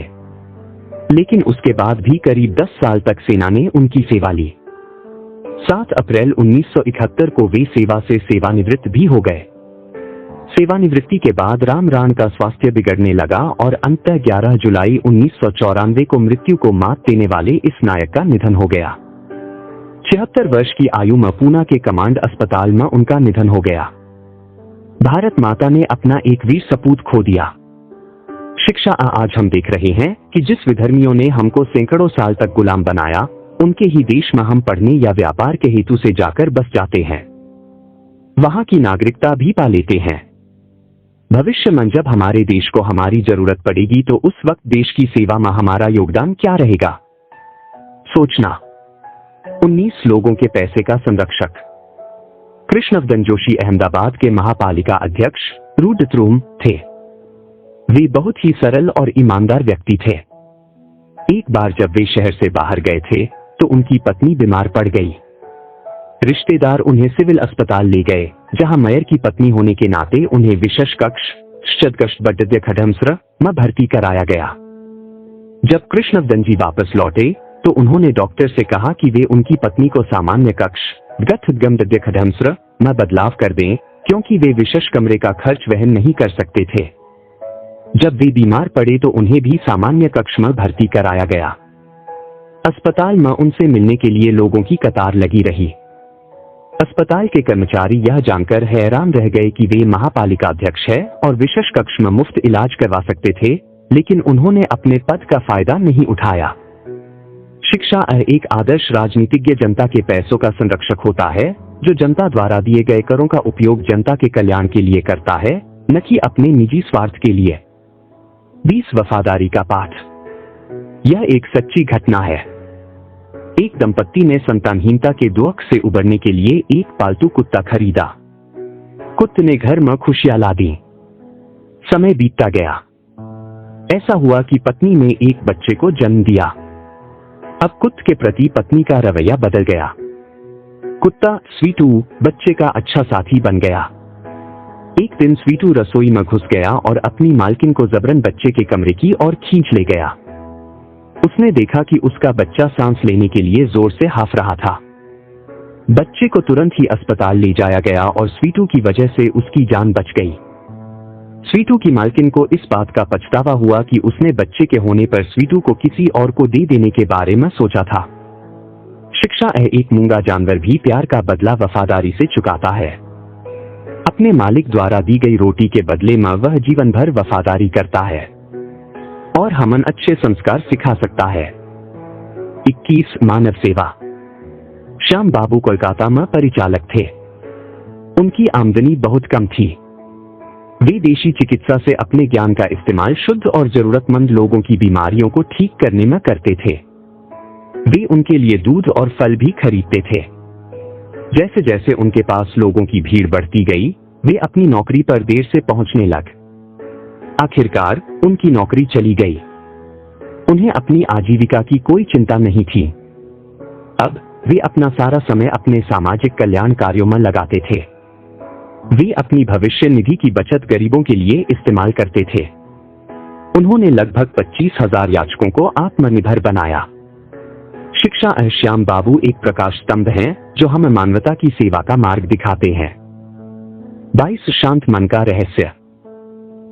लेकिन उसके बाद भी करीब 10 साल तक सेना ने उनकी सेवा ली। 7 अप्रैल 1971 को वे सेवा से सेवानिवृत्त भी हो गए। सेवानिवृत्ति के बाद राम राण का स्वास्थ्य बिगड़ने लगा और अंततः 11 जुलाई 1994 को मृत्यु को मात देने वाले इस नायक का निधन हो गया। 76 वर्ष की आयु में पूना के कमांड अस्पताल में उनका निधन हो गया। भारत माता ने अपना एक वीर सपूत खो दिया। शिक्षा आज हम देख रहे हैं कि जिस विधर्मियों ने हमको सैकड़ों साल तक गुलाम बनाया, उनके ही देश में हम पढ़ने या व्यापार के हेतु से जाकर बस जाते हैं, वहां की नागरिकता भी पा लेते हैं। भविष्य में जब हमारे देश को हमारी जरूरत पड़ेगी तो उस वक्त देश की सेवा में हमारा योगदान क्या रहेगा? सोचना। 19 लोगों के पैसे का संरक्षक। कृष्णवर्धन जोशी अहमदाबाद के महापालिका अध्यक्ष रूडत्रूम थे। वे बहुत ही सरल और ईमानदार व्यक्ति थे। एक बार जब वे शहर से बाहर गए थे तो उनकी पत्नी बीमार पड़ गई। रिश्तेदार उन्हें सिविल अस्पताल ले गए, जहां मेयर की पत्नी होने के नाते उन्हें विशेष कक्ष में भर्ती कराया गया। जब कृष्णवर्धन जी वापस लौटे तो उन्होंने डॉक्टर से कहा कि वे उनकी पत्नी को सामान्य कक्ष में बदलाव कर दें, क्योंकि वे विशेष कमरे का खर्च वहन नहीं कर सकते थे। जब वे बीमार पड़े तो उन्हें भी सामान्य कक्ष में भर्ती कराया गया। अस्पताल में उनसे मिलने के लिए लोगों की कतार लगी रही। अस्पताल के कर्मचारी यह जानकर हैरान रह गए कि वे महापालिका अध्यक्ष है और विशेष कक्ष में मुफ्त इलाज करवा सकते थे, लेकिन उन्होंने अपने पद का फायदा नहीं उठाया। शिक्षा एक आदर्श राजनीतिज्ञ जनता के पैसों का संरक्षक होता है, जो जनता द्वारा दिए गए करों का उपयोग जनता के कल्याण के लिए करता है, न कि अपने निजी स्वार्थ के लिए। 20 वफादारी का पाठ। यह एक सच्ची घटना है। एक दंपत्ति ने संतानहीनता के दुख से उबरने के लिए एक पालतू कुत्ता खरीदा। कुत्ते ने घर में खुशियां ला दी। समय बीतता गया। ऐसा हुआ कि पत्नी ने एक बच्चे को जन्म दिया। अब कुत्ते के प्रति पत्नी का रवैया बदल गया। कुत्ता स्वीटू बच्चे का अच्छा साथी बन गया। एक दिन स्वीटू रसोई में घुस गया और अपनी मालकिन को जबरन बच्चे के कमरे की ओर खींच ले गया। उसने देखा कि उसका बच्चा सांस लेने के लिए जोर से हाफ रहा था। बच्चे को तुरंत ही अस्पताल ले जाया गया और स्वीटू की वजह से उसकी जान बच गई। स्वीटू की मालकिन को इस बात का पछतावा हुआ कि उसने बच्चे के होने पर स्वीटू को किसी और को दे देने के बारे में सोचा था। शिक्षा एक मूंगा जानवर भी प्यार का बदला वफादारी से चुकाता है। अपने मालिक द्वारा दी गई रोटी के बदले में वह जीवन भर वफादारी करता है और हमन अच्छे संस्कार सिखा सकता है। 21 मानव सेवा। श्याम बाबू कोलकाता में परिचालक थे। उनकी आमदनी बहुत कम थी। वे देशी चिकित्सा से अपने ज्ञान का इस्तेमाल शुद्ध और जरूरतमंद लोगों की बीमारियों को ठीक करने में करते थे। वे उनके लिए दूध और फल भी खरीदते थे। जैसे जैसे उनके पास लोगों की भीड़ बढ़ती गई, वे अपनी नौकरी पर देर से पहुंचने लग। आखिरकार उनकी नौकरी चली गई। उन्हें अपनी आजीविका की कोई चिंता नहीं थी। अब वे अपना सारा समय अपने सामाजिक कल्याण कार्यों में लगाते थे। वे अपनी भविष्य निधि की बचत गरीबों के लिए इस्तेमाल करते थे। उन्होंने लगभग 25,000 याचकों को आत्मनिर्भर बनाया। शिक्षा श्याम बाबू एक प्रकाश स्तंभ हैं, जो हमें मानवता की सेवा का मार्ग दिखाते हैं। 22 शांत मन का रहस्य।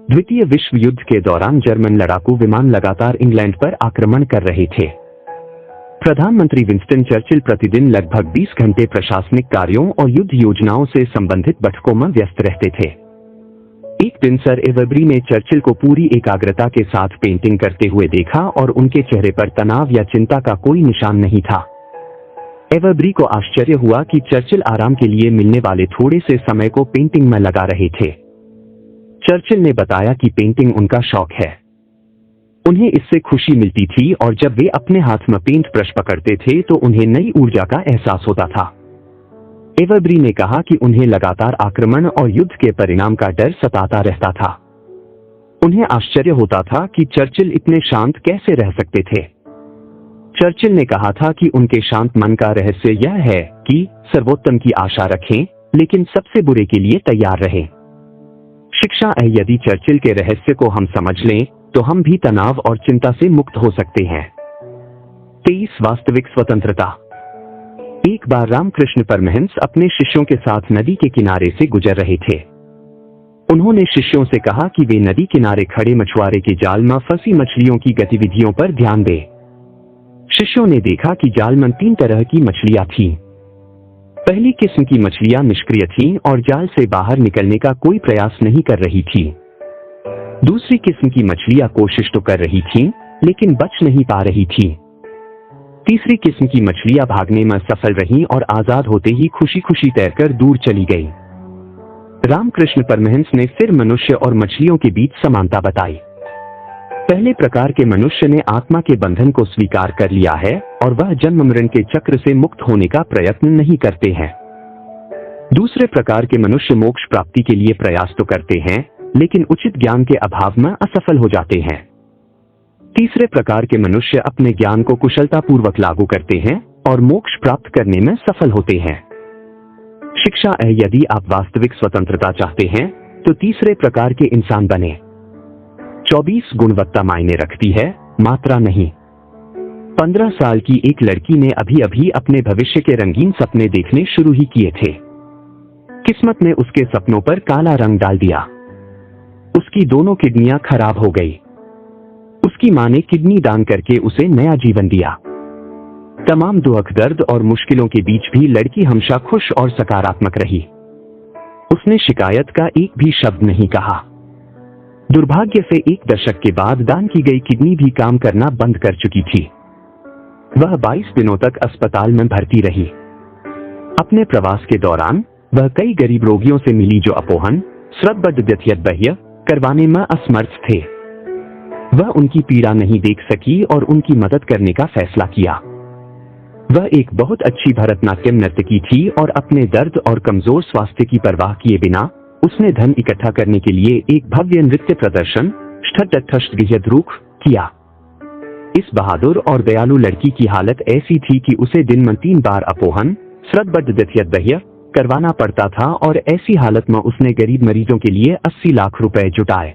द्वितीय विश्व युद्ध के दौरान जर्मन लड़ाकू विमान लगातार इंग्लैंड पर आक्रमण कर रहे थे। प्रधानमंत्री विंस्टन चर्चिल प्रतिदिन लगभग 20 घंटे प्रशासनिक कार्यों और युद्ध योजनाओं से संबंधित बैठकों में व्यस्त रहते थे। एक दिन सर एवरबरी ने चर्चिल को पूरी एकाग्रता के साथ पेंटिंग करते हुए देखा और उनके चेहरे पर तनाव या चिंता का कोई निशान नहीं था। एवरबरी को आश्चर्य हुआ कि चर्चिल आराम के लिए मिलने वाले थोड़े से समय को पेंटिंग में लगा रहे थे। चर्चिल ने बताया कि पेंटिंग उनका शौक है, उन्हें इससे खुशी मिलती थी और जब वे अपने हाथ में पेंट ब्रश पकड़ते थे तो उन्हें नई ऊर्जा का एहसास होता था। एवरबरी ने कहा कि उन्हें लगातार आक्रमण और युद्ध के परिणाम का डर सताता रहता था। उन्हें आश्चर्य होता था कि चर्चिल इतने शांत कैसे रह सकते थे। चर्चिल ने कहा था कि उनके शांत मन का रहस्य यह है कि सर्वोत्तम की आशा रखें लेकिन सबसे बुरे के लिए तैयार रहें। शिक्षा है, यदि चर्चिल के रहस्य को हम समझ लें तो हम भी तनाव और चिंता से मुक्त हो सकते हैं। 23 वास्तविक स्वतंत्रता। एक बार रामकृष्ण परमहंस अपने शिष्यों के साथ नदी के किनारे से गुजर रहे थे। उन्होंने शिष्यों से कहा कि वे नदी किनारे खड़े मछुआरे के जाल में फंसी मछलियों की गतिविधियों पर ध्यान दें। शिष्यों ने देखा कि जाल में 3 तरह की मछलियां थीं। पहली किस्म की मछलियां निष्क्रिय थीं और जाल से बाहर निकलने का कोई प्रयास नहीं कर रही थीं। दूसरी किस्म की मछलियां कोशिश तो कर रही थीं, लेकिन बच नहीं पा रही थीं। तीसरी किस्म की मछलियां भागने में सफल रहीं और आजाद होते ही खुशी खुशी तैरकर दूर चली गईं। रामकृष्ण परमहंस ने फिर मनुष्य और मछलियों के बीच समानता बताई। पहले प्रकार के मनुष्य ने आत्मा के बंधन को स्वीकार कर लिया है और वह जन्म मरण के चक्र से मुक्त होने का प्रयत्न नहीं करते हैं। दूसरे प्रकार के मनुष्य मोक्ष प्राप्ति के लिए प्रयास तो करते हैं, लेकिन उचित ज्ञान के अभाव में असफल हो जाते हैं। तीसरे प्रकार के मनुष्य अपने ज्ञान को कुशलतापूर्वक लागू करते हैं और मोक्ष प्राप्त करने में सफल होते हैं। शिक्षा है, यदि आप वास्तविक स्वतंत्रता चाहते हैं तो तीसरे प्रकार के इंसान बने। 24 गुणवत्ता मायने रखती है, मात्रा नहीं। 15 साल की एक लड़की ने अभी अभी अपने भविष्य के रंगीन सपने देखने शुरू ही किए थे। किस्मत ने उसके सपनों पर काला रंग डाल दिया। उसकी दोनों किडनियां खराब हो गई। उसकी मां ने किडनी दान करके उसे नया जीवन दिया। तमाम दुख दर्द और मुश्किलों के बीच भी लड़की हमेशा खुश और सकारात्मक रही। उसने शिकायत का एक भी शब्द नहीं कहा। दुर्भाग्य से 1 दशक के बाद दान की गई किडनी भी काम करना बंद कर चुकी थी। वह 22 दिनों तक अस्पताल में भर्ती रही। अपने प्रवास के दौरान वह कई गरीब रोगियों से मिली जो अपोहन श्रद्धबद्ध करवाने में असमर्थ थे। वह उनकी पीड़ा नहीं देख सकी और उनकी मदद करने का फैसला किया। वह एक बहुत अच्छी भरतनाट्यम नर्तकी थी और अपने दर्द और कमजोर स्वास्थ्य की परवाह किए बिना उसने धन इकट्ठा करने के लिए एक भव्य नृत्य प्रदर्शन किया। इस बहादुर और दयालु लड़की की हालत ऐसी थी कि उसे दिन में 3 बार अपोहन श्रद्धबद्ध करवाना पड़ता था और ऐसी हालत में उसने गरीब मरीजों के लिए 80 लाख रुपए जुटाए।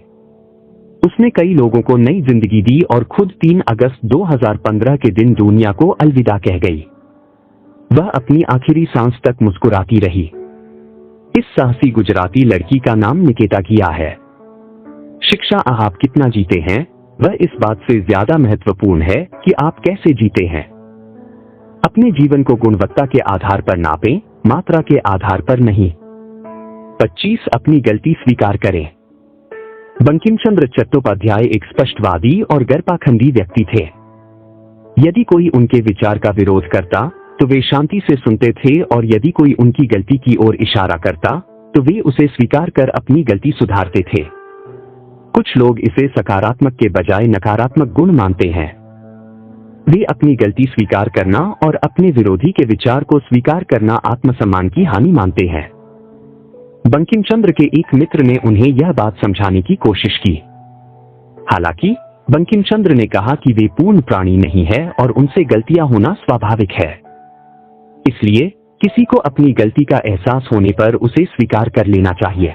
उसने कई लोगों को नई जिंदगी दी और खुद 3 अगस्त 2015 के दिन दुनिया को अलविदा कह गई। वह अपनी आखिरी सांस तक मुस्कुराती रही। इस साहसी गुजराती लड़की का नाम निकेता किया है। शिक्षा आप कितना जीते हैं वह इस बात से ज्यादा महत्वपूर्ण है कि आप कैसे जीते हैं। अपने जीवन को गुणवत्ता के आधार पर नापें, मात्रा के आधार पर नहीं। 25 अपनी गलती स्वीकार करें। बंकिम चंद्र चट्टोपाध्याय एक स्पष्टवादी और गैरपाखंडी व्यक्ति थे। यदि कोई उनके विचार का विरोध करता तो वे शांति से सुनते थे और यदि कोई उनकी गलती की ओर इशारा करता तो वे उसे स्वीकार कर अपनी गलती सुधारते थे। कुछ लोग इसे सकारात्मक के बजाय नकारात्मक गुण मानते हैं। वे अपनी गलती स्वीकार करना और अपने विरोधी के विचार को स्वीकार करना आत्मसम्मान की हानि मानते हैं। बंकिम चंद्र के एक मित्र ने उन्हें यह बात समझाने की कोशिश की। हालांकि बंकिम चंद्र ने कहा कि वे पूर्ण प्राणी नहीं है और उनसे गलतियां होना स्वाभाविक है। इसलिए किसी को अपनी गलती का एहसास होने पर उसे स्वीकार कर लेना चाहिए।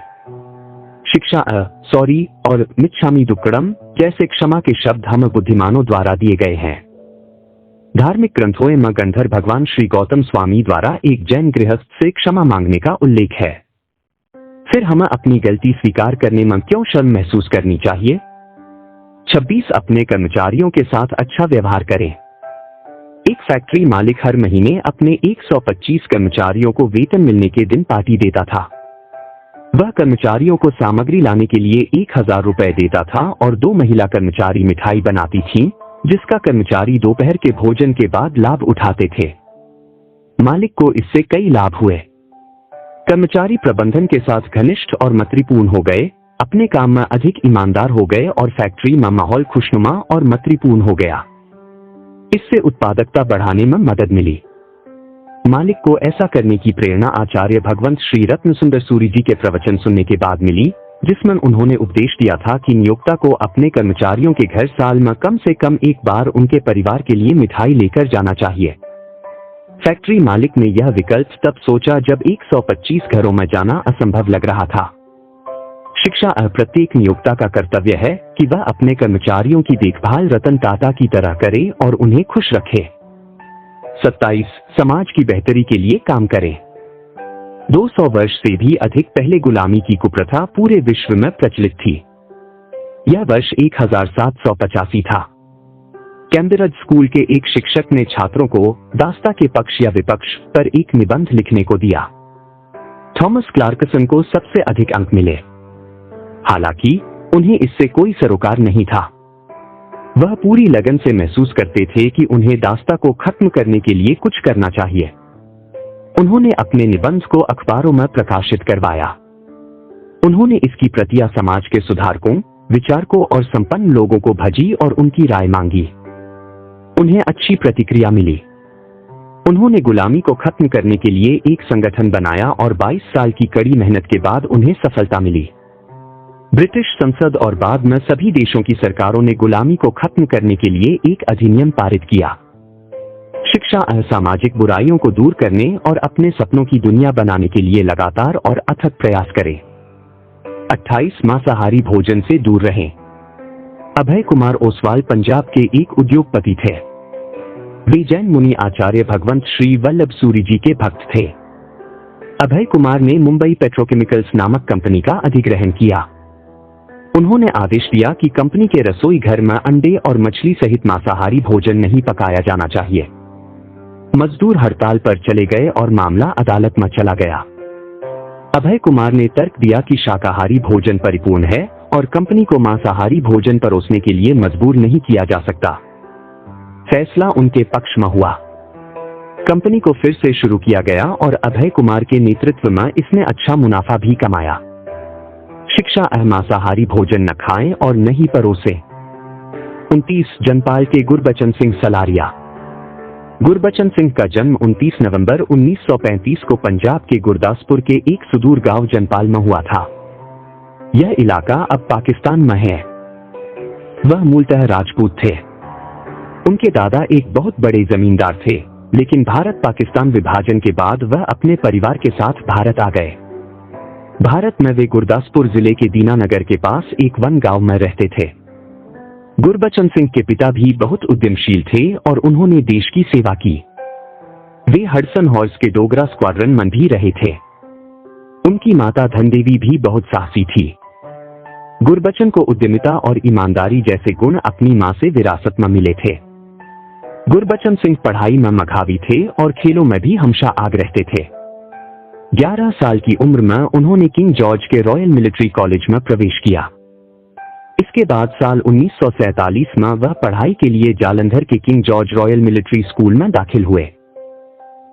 शिक्षा सॉरी और मिच्छामी दुक्कड़म जैसे क्षमा के शब्द हम बुद्धिमानों द्वारा दिए गए हैं। धार्मिक ग्रंथों में गंधर भगवान श्री गौतम स्वामी द्वारा एक जैन गृहस्थ से क्षमा मांगने का उल्लेख है। फिर हमें अपनी गलती स्वीकार करने में क्यों शर्म महसूस करनी चाहिए। 26 अपने कर्मचारियों के साथ अच्छा व्यवहार करें। एक फैक्ट्री मालिक हर महीने अपने 125 कर्मचारियों को वेतन मिलने के दिन पार्टी देता था। वह कर्मचारियों को सामग्री लाने के लिए 1000 रुपए देता था और 2 महिला कर्मचारी मिठाई बनाती थीं, जिसका कर्मचारी दोपहर के भोजन के बाद लाभ उठाते थे। मालिक को इससे कई लाभ हुए। कर्मचारी प्रबंधन के साथ घनिष्ठ और मैत्रीपूर्ण हो गए, अपने काम में अधिक ईमानदार हो गए और फैक्ट्री में माहौल खुशनुमा और मैत्रीपूर्ण हो गया। इससे उत्पादकता बढ़ाने में मदद मिली। मालिक को ऐसा करने की प्रेरणा आचार्य भगवंत श्री रत्न सुंदर सूरी जी के प्रवचन सुनने के बाद मिली, जिसमें उन्होंने उपदेश दिया था कि नियोक्ता को अपने कर्मचारियों के घर साल में कम से कम एक बार उनके परिवार के लिए मिठाई लेकर जाना चाहिए। फैक्ट्री मालिक ने यह विकल्प तब सोचा जब 125 घरों में जाना असंभव लग रहा था। शिक्षा प्रत्येक नियोक्ता का कर्तव्य है कि वह अपने कर्मचारियों की देखभाल रतन टाटा की तरह करे और उन्हें खुश रखे। 27 समाज की बेहतरी के लिए काम करें। 200 वर्ष से भी अधिक पहले गुलामी की कुप्रथा पूरे विश्व में प्रचलित थी। यह वर्ष 1785 था। कैम्ब्रिज स्कूल के एक शिक्षक ने छात्रों को दास्ता के पक्ष या विपक्ष पर एक निबंध लिखने को दिया। थॉमस क्लार्कसन को सबसे अधिक अंक मिले। हालांकि उन्हें इससे कोई सरोकार नहीं था। वह पूरी लगन से महसूस करते थे कि उन्हें दास्ता को खत्म करने के लिए कुछ करना चाहिए। उन्होंने अपने निबंध को अखबारों में प्रकाशित करवाया। उन्होंने इसकी प्रतियां समाज के सुधारकों, विचारकों और संपन्न लोगों को भेजी और उनकी राय मांगी। उन्हें अच्छी प्रतिक्रिया मिली। उन्होंने गुलामी को खत्म करने के लिए एक संगठन बनाया और 22 साल की कड़ी मेहनत के बाद उन्हें सफलता मिली। ब्रिटिश संसद और बाद में सभी देशों की सरकारों ने गुलामी को खत्म करने के लिए एक अधिनियम पारित किया। शिक्षा सामाजिक बुराइयों को दूर करने और अपने सपनों की दुनिया बनाने के लिए लगातार और अथक प्रयास करें। 28 मांसाहारी भोजन से दूर रहें। अभय कुमार ओसवाल पंजाब के एक उद्योगपति थे। वे जैन मुनि आचार्य भगवंत श्री वल्लभ सूरी जी के भक्त थे। अभय कुमार ने मुंबई पेट्रोकेमिकल्स नामक कंपनी का अधिग्रहण किया। उन्होंने आदेश दिया कि कंपनी के रसोई घर में अंडे और मछली सहित मांसाहारी भोजन नहीं पकाया जाना चाहिए। मजदूर हड़ताल पर चले गए और मामला अदालत में चला गया। अभय कुमार ने तर्क दिया कि शाकाहारी भोजन परिपूर्ण है और कंपनी को मांसाहारी भोजन परोसने के लिए मजबूर नहीं किया जा सकता। फैसला उनके पक्ष में हुआ। कंपनी को फिर से शुरू किया गया और अभय कुमार के नेतृत्व में इसने अच्छा मुनाफा भी कमाया। शिक्षा मांसाहारी भोजन न खाएं और न ही परोसे। 29 जनपाल के गुरबचन सिंह सलारिया। गुरबचन सिंह का जन्म 29 नवंबर 1935 को पंजाब के गुरदासपुर के एक सुदूर गांव जनपाल में हुआ था। यह इलाका अब पाकिस्तान में है। वह मूलतः राजपूत थे। उनके दादा एक बहुत बड़े जमींदार थे, लेकिन भारत पाकिस्तान विभाजन के बाद वह अपने परिवार के साथ भारत आ गए। भारत में वे गुरदासपुर जिले के दीनानगर के पास एक वन गांव में रहते थे। गुरबचन सिंह के पिता भी बहुत उद्यमशील थे और उन्होंने देश की सेवा की। वे हडसन हॉर्स के डोगरा स्क्वाड्रन में भी रहे थे। उनकी माता धनदेवी भी बहुत साहसी थी। गुरबचन को उद्यमिता और ईमानदारी जैसे गुण अपनी मां से विरासत में मिले थे। गुरबचन सिंह पढ़ाई में मघावी थे और खेलों में भी हमेशा आग रहते थे। 11 साल की उम्र में उन्होंने किंग जॉर्ज के रॉयल मिलिट्री कॉलेज में प्रवेश किया। इसके बाद साल 1947 में वह पढ़ाई के लिए जालंधर के king George royal military school में दाखिल हुए।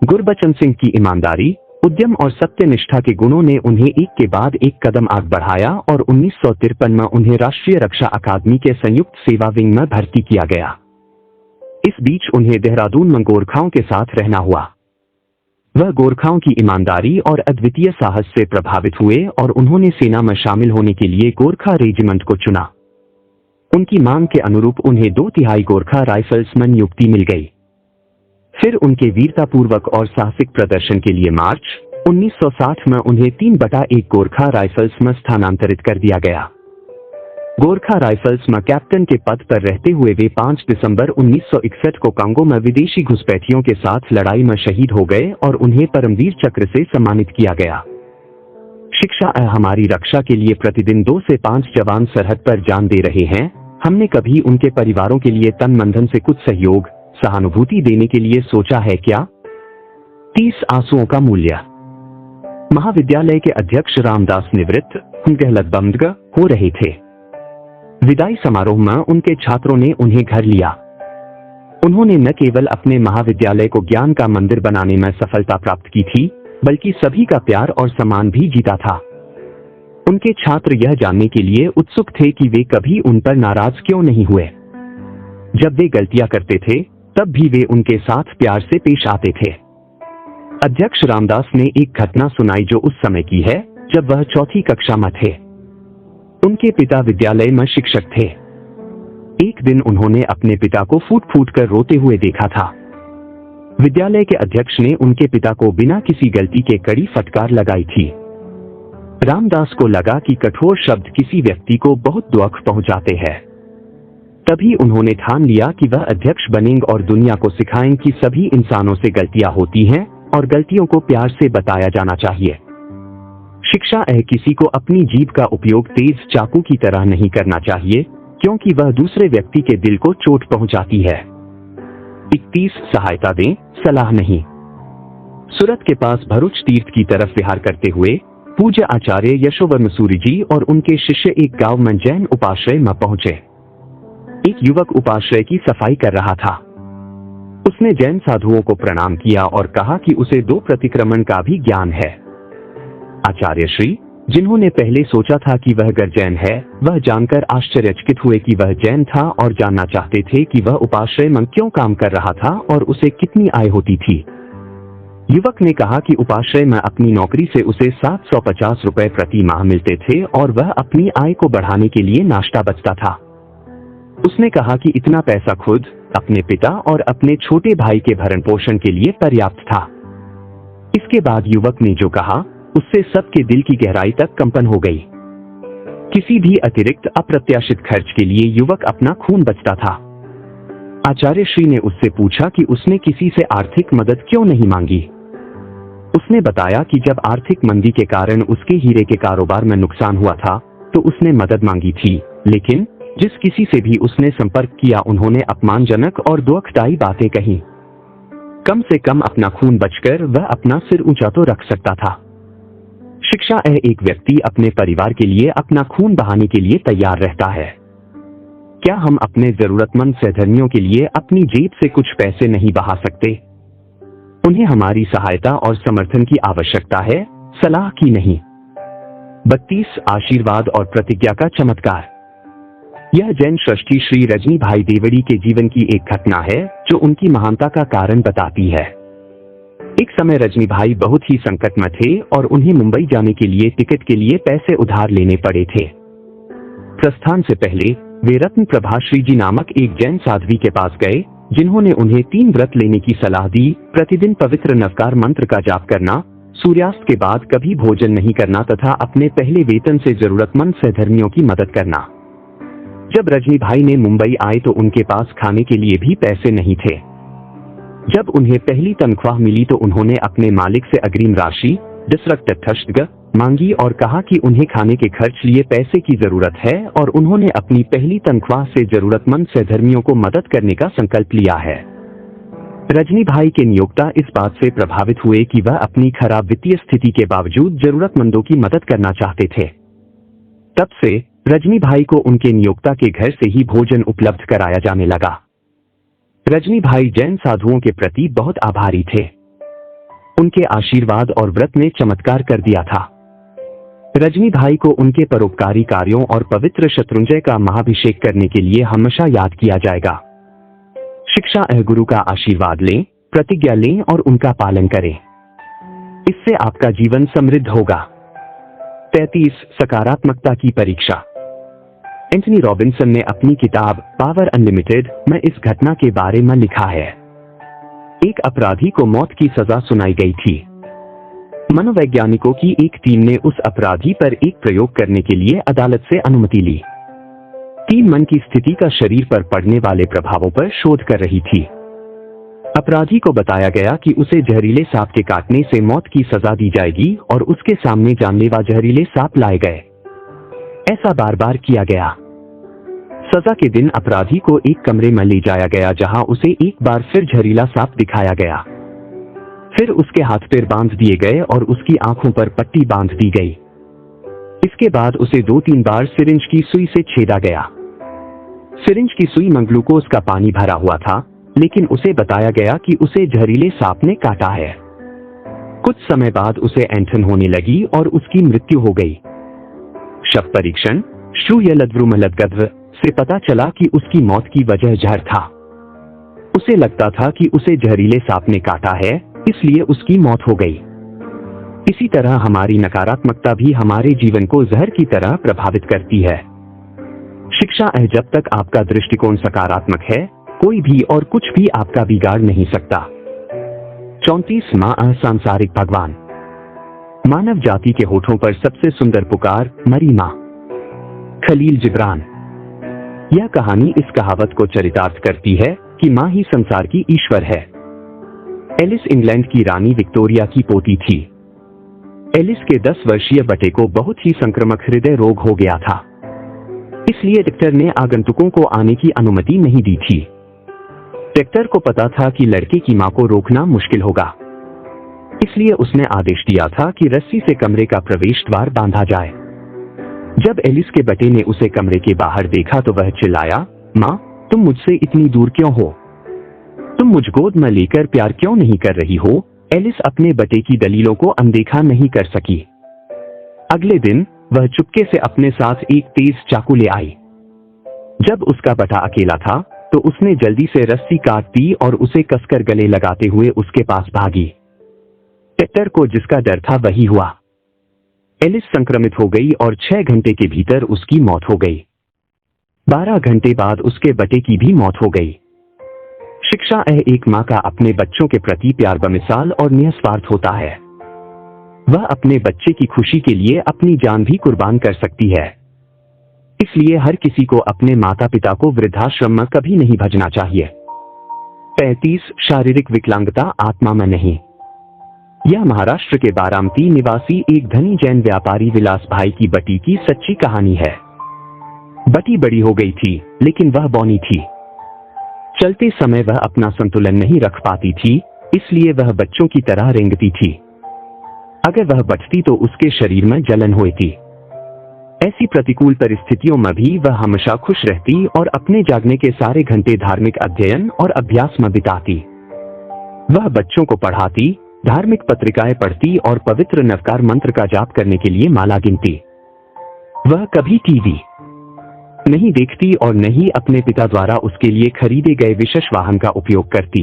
गुरबचन सिंह की ईमानदारी, उद्यम और सत्यनिष्ठा के गुणों ने उन्हें एक के बाद एक कदम आगे बढ़ाया और 1953 में उन्हें राष्ट्रीय रक्षा अकादमी के संयुक्त सेवा विंग में भर्ती किया गया। इस बीच उन्हें देहरादून में गोरखाओं के साथ रहना हुआ। वह गोरखाओं की ईमानदारी और अद्वितीय साहस से प्रभावित हुए और उन्होंने सेना में शामिल होने के लिए गोरखा रेजिमेंट को चुना। उनकी मांग के अनुरूप उन्हें 2/3 गोरखा राइफल्स में नियुक्ति मिल गई। फिर उनके वीरतापूर्वक और साहसिक प्रदर्शन के लिए मार्च 1960 में उन्हें 3/1 गोरखा राइफल्स में स्थानांतरित कर दिया गया। गोरखा राइफल्स में कैप्टन के पद पर रहते हुए वे 5 दिसंबर 1961 को कांगो में विदेशी घुसपैठियों के साथ लड़ाई में शहीद हो गए और उन्हें परमवीर चक्र से सम्मानित किया गया। शिक्षा हमारी रक्षा के लिए प्रतिदिन 2 से 5 जवान सरहद पर जान दे रहे हैं। हमने कभी उनके परिवारों के लिए तन मन धन से कुछ सहयोग, सहानुभूति देने के लिए सोचा है क्या? 30 आंसुओं का मूल्य। महाविद्यालय के अध्यक्ष रामदास निवृत्त गहलतबंद हो रहे थे। विदाई समारोह में उनके छात्रों ने उन्हें घर लिया। उन्होंने न केवल अपने महाविद्यालय को ज्ञान का मंदिर बनाने में सफलता प्राप्त की थी, बल्कि सभी का प्यार और सम्मान भी जीता था। उनके छात्र यह जानने के लिए उत्सुक थे कि वे कभी उन पर नाराज क्यों नहीं हुए। जब वे गलतियां करते थे, तब भी वे उनके साथ प्यार से पेश आते थे। अध्यक्ष रामदास ने एक घटना सुनाई जो उस समय की है, जब वह चौथी कक्षा में थे। उनके पिता विद्यालय में शिक्षक थे। एक दिन उन्होंने अपने पिता को फूट फूट कर रोते हुए देखा था। विद्यालय के अध्यक्ष ने उनके पिता को बिना किसी गलती के कड़ी फटकार लगाई थी। रामदास को लगा कि कठोर शब्द किसी व्यक्ति को बहुत दुख पहुंचाते हैं। तभी उन्होंने ठान लिया कि वह अध्यक्ष बनेंगे और दुनिया को सिखाएंगे कि सभी इंसानों से गलतियां होती हैं और गलतियों को प्यार से बताया जाना चाहिए। शिक्षा किसी को अपनी जीभ का उपयोग तेज चाकू की तरह नहीं करना चाहिए, क्योंकि वह दूसरे व्यक्ति के दिल को चोट पहुंचाती है। 31 सहायता दें, सलाह नहीं। सूरत के पास भरूच तीर्थ की तरफ विहार करते हुए पूज्य आचार्य यशोवर्ण सूरी जी और उनके शिष्य एक गांव में जैन उपाश्रय में पहुंचे। एक युवक उपाश्रय की सफाई कर रहा था। उसने जैन साधुओं को प्रणाम किया और कहा कि उसे 2 प्रतिक्रमण का भी ज्ञान है। आचार्य श्री, जिन्होंने पहले सोचा था कि वह जैन है, वह जानकर आश्चर्यचकित हुए कि वह जैन था और जानना चाहते थे कि वह उपाश्रय में क्यों काम कर रहा था और उसे कितनी आय होती थी। युवक ने कहा कि उपाश्रय में अपनी नौकरी से उसे 750 रुपए प्रति माह मिलते थे और वह अपनी आय को बढ़ाने के लिए नाश्ता बचता था। उसने कहा कि इतना पैसा खुद, अपने पिता और अपने छोटे भाई के भरण पोषण के लिए पर्याप्त था। इसके बाद युवक ने जो कहा, उससे सबके दिल की गहराई तक कंपन हो गई। किसी भी अतिरिक्त अप्रत्याशित खर्च के लिए युवक अपना खून बचता था। आचार्य श्री ने उससे पूछा कि उसने किसी से आर्थिक मदद क्यों नहीं मांगी। उसने बताया कि जब आर्थिक मंदी के कारण उसके हीरे के कारोबार में नुकसान हुआ था, तो उसने मदद मांगी थी, लेकिन जिस किसी से भी उसने संपर्क किया उन्होंने अपमानजनक और दुखदायी बातें कही। कम से कम अपना खून बचकर वह अपना सिर ऊंचा तो रख सकता था। शिक्षा एक व्यक्ति अपने परिवार के लिए अपना खून बहाने के लिए तैयार रहता है। क्या हम अपने जरूरतमंद सहधर्मियों के लिए अपनी जेब से कुछ पैसे नहीं बहा सकते? उन्हें हमारी सहायता और समर्थन की आवश्यकता है, सलाह की नहीं। 32 आशीर्वाद और प्रतिज्ञा का चमत्कार। यह जैन सृष्टि श्री रजनी भाई देवड़ी के जीवन की एक घटना है जो उनकी महानता का कारण बताती है। एक समय रजनी भाई बहुत ही संकट में थे और उन्हें मुंबई जाने के लिए टिकट के लिए पैसे उधार लेने पड़े थे। प्रस्थान से पहले वे रत्न प्रभा श्री जी नामक एक जैन साध्वी के पास गए, जिन्होंने उन्हें 3 व्रत लेने की सलाह दी। प्रतिदिन पवित्र नवकार मंत्र का जाप करना, सूर्यास्त के बाद कभी भोजन नहीं करना तथा अपने पहले वेतन से जरूरतमंद सहधर्मियों की मदद करना। जब रजनी भाई ने मुंबई आए तो उनके पास खाने के लिए भी पैसे नहीं थे। जब उन्हें पहली तनख्वाह मिली तो उन्होंने अपने मालिक से अग्रिम राशि मांगी और कहा कि उन्हें खाने के खर्च लिए पैसे की जरूरत है और उन्होंने अपनी पहली तनख्वाह से जरूरतमंद सहधर्मियों को मदद करने का संकल्प लिया है। रजनी भाई के नियोक्ता इस बात से प्रभावित हुए कि वह अपनी खराब वित्तीय स्थिति के बावजूद जरूरतमंदों की मदद करना चाहते थे। तब से रजनी भाई को उनके नियोक्ता के घर से ही भोजन उपलब्ध कराया जाने लगा। रजनी भाई जैन साधुओं के प्रति बहुत आभारी थे। उनके आशीर्वाद और व्रत ने चमत्कार कर दिया था। रजनी भाई को उनके परोपकारी कार्यों और पवित्र शत्रुंजय का महाभिषेक करने के लिए हमेशा याद किया जाएगा। शिक्षा गुरु का आशीर्वाद लें, प्रतिज्ञा लें और उनका पालन करें। इससे आपका जीवन समृद्ध होगा। 33 सकारात्मकता की परीक्षा। एंथनी रॉबिन्सन ने अपनी किताब पावर अनलिमिटेड में इस घटना के बारे में लिखा है। एक अपराधी को मौत की सजा सुनाई गई थी। मनोवैज्ञानिकों की एक टीम ने उस अपराधी पर एक प्रयोग करने के लिए अदालत से अनुमति ली। टीम मन की स्थिति का शरीर पर पड़ने वाले प्रभावों पर शोध कर रही थी। अपराधी को बताया गया कि उसे जहरीले सांप के काटने से मौत की सजा दी जाएगी और उसके सामने जानलेवा जहरीले सांप लाए गए। ऐसा बार बार किया गया। सजा के दिन अपराधी को एक कमरे में ले जाया गया जहां उसे एक बार फिर जहरीला सांप दिखाया गया। फिर उसके हाथ पैर बांध दिए गए और उसकी आंखों पर पट्टी बांध दी गई। इसके बाद उसे 2-3 बार सिरिंज की सुई से छेदा गया। सिरिंज की सुई में ग्लूकोज का पानी भरा हुआ था, लेकिन उसे बताया गया कि उसे जहरीले सांप ने काटा है। कुछ समय बाद उसे ऐंठन होने लगी और उसकी मृत्यु हो गई। शव परीक्षण श्रूयलद्रुमलद्गद्व से पता चला कि उसकी मौत की वजह जहर था। उसे लगता था कि उसे जहरीले सांप ने काटा है, इसलिए उसकी मौत हो गई। इसी तरह हमारी नकारात्मकता भी हमारे जीवन को जहर की तरह प्रभावित करती है। शिक्षा है, जब तक आपका दृष्टिकोण सकारात्मक है, कोई भी और कुछ भी आपका बिगाड़ नहीं सकता। 34 माँ सांसारिक भगवान। मानव जाति के होठों पर सबसे सुंदर पुकार, मरी माँ। खलील जिब्रान। यह कहानी इस कहावत को चरितार्थ करती है कि माँ ही संसार की ईश्वर है। एलिस इंग्लैंड की रानी विक्टोरिया की पोती थी। एलिस के 10 वर्षीय बेटे को बहुत ही संक्रामक हृदय रोग हो गया था, इसलिए डॉक्टर ने आगंतुकों को आने की अनुमति नहीं दी थी। डॉक्टर को पता था कि लड़के की मां को रोकना मुश्किल होगा, इसलिए उसने आदेश दिया था कि रस्सी से कमरे का प्रवेश द्वार बांधा जाए। जब एलिस के बेटे ने उसे कमरे के बाहर देखा तो वह चिल्लाया, मां, तुम मुझसे इतनी दूर क्यों हो? तुम मुझ गोद में लेकर प्यार क्यों नहीं कर रही हो? एलिस अपने बेटे की दलीलों को अनदेखा नहीं कर सकी। अगले दिन वह चुपके से अपने साथ एक तेज चाकू ले आई। जब उसका बेटा अकेला था तो उसने जल्दी से रस्सी काट दी और उसे कसकर गले लगाते हुए उसके पास भागी। डॉक्टर को जिसका डर था वही हुआ। एलिस संक्रमित हो गई और 6 घंटे के भीतर उसकी मौत हो गई। 12 घंटे बाद उसके बेटे की भी मौत हो गई। शिक्षा है, एक माँ का अपने बच्चों के प्रति प्यार बेमिसाल और निस्वार्थ होता है। वह अपने बच्चे की खुशी के लिए अपनी जान भी कुर्बान कर सकती है। इसलिए हर किसी को अपने माता पिता को वृद्धाश्रम में कभी नहीं भेजना चाहिए। 35 शारीरिक विकलांगता आत्मा में नहीं। यह महाराष्ट्र के बारामती निवासी एक धनी जैन व्यापारी विलास भाई की बेटी की सच्ची कहानी है। बेटी बड़ी हो गई थी, लेकिन वह बौनी थी। चलते समय वह अपना संतुलन नहीं रख पाती थी, इसलिए वह बच्चों की तरह रेंगती थी। अगर वह बैठती तो उसके शरीर में जलन होती। ऐसी प्रतिकूल परिस्थितियों में भी वह हमेशा खुश रहती और अपने जागने के सारे घंटे धार्मिक अध्ययन और अभ्यास में बिताती। वह बच्चों को पढ़ाती, धार्मिक पत्रिकाएं पढ़ती और पवित्र नवकार मंत्र का जाप करने के लिए माला गिनती। वह कभी टीवी नहीं देखती और न ही अपने पिता द्वारा उसके लिए खरीदे गए विशेष वाहन का उपयोग करती।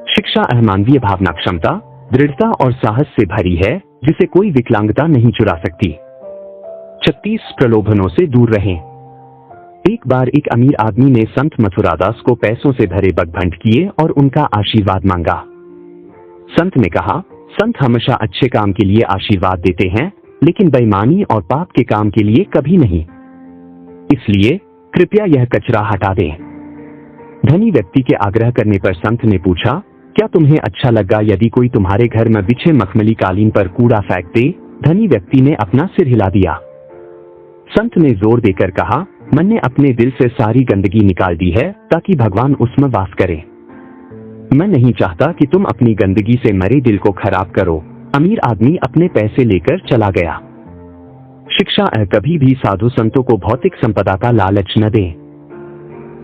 शिक्षा अमानवीय भावना, क्षमता, दृढ़ता और साहस से भरी है, जिसे कोई विकलांगता नहीं चुरा सकती। 36 प्रलोभनों से दूर रहें। एक बार एक अमीर आदमी ने संत मथुरादास को पैसों से भरे बगभंड किए और उनका आशीर्वाद मांगा। संत ने कहा, संत हमेशा अच्छे काम के लिए आशीर्वाद देते हैं, लेकिन बेईमानी और पाप के काम के लिए कभी नहीं। इसलिए कृपया यह कचरा हटा दें। धनी व्यक्ति के आग्रह करने पर संत ने पूछा, क्या तुम्हें अच्छा लगा यदि कोई तुम्हारे घर में बिछे मखमली कालीन पर कूड़ा फेंक दे? धनी व्यक्ति ने अपना सिर हिला दिया। संत ने जोर देकर कहा, मैंने अपने दिल से सारी गंदगी निकाल दी है ताकि भगवान उसमें वास करे। मैं नहीं चाहता कि तुम अपनी गंदगी से मेरे दिल को खराब करो। अमीर आदमी अपने पैसे लेकर चला गया। शिक्षा है, कभी भी साधु संतों को भौतिक संपदा का लालच न दें।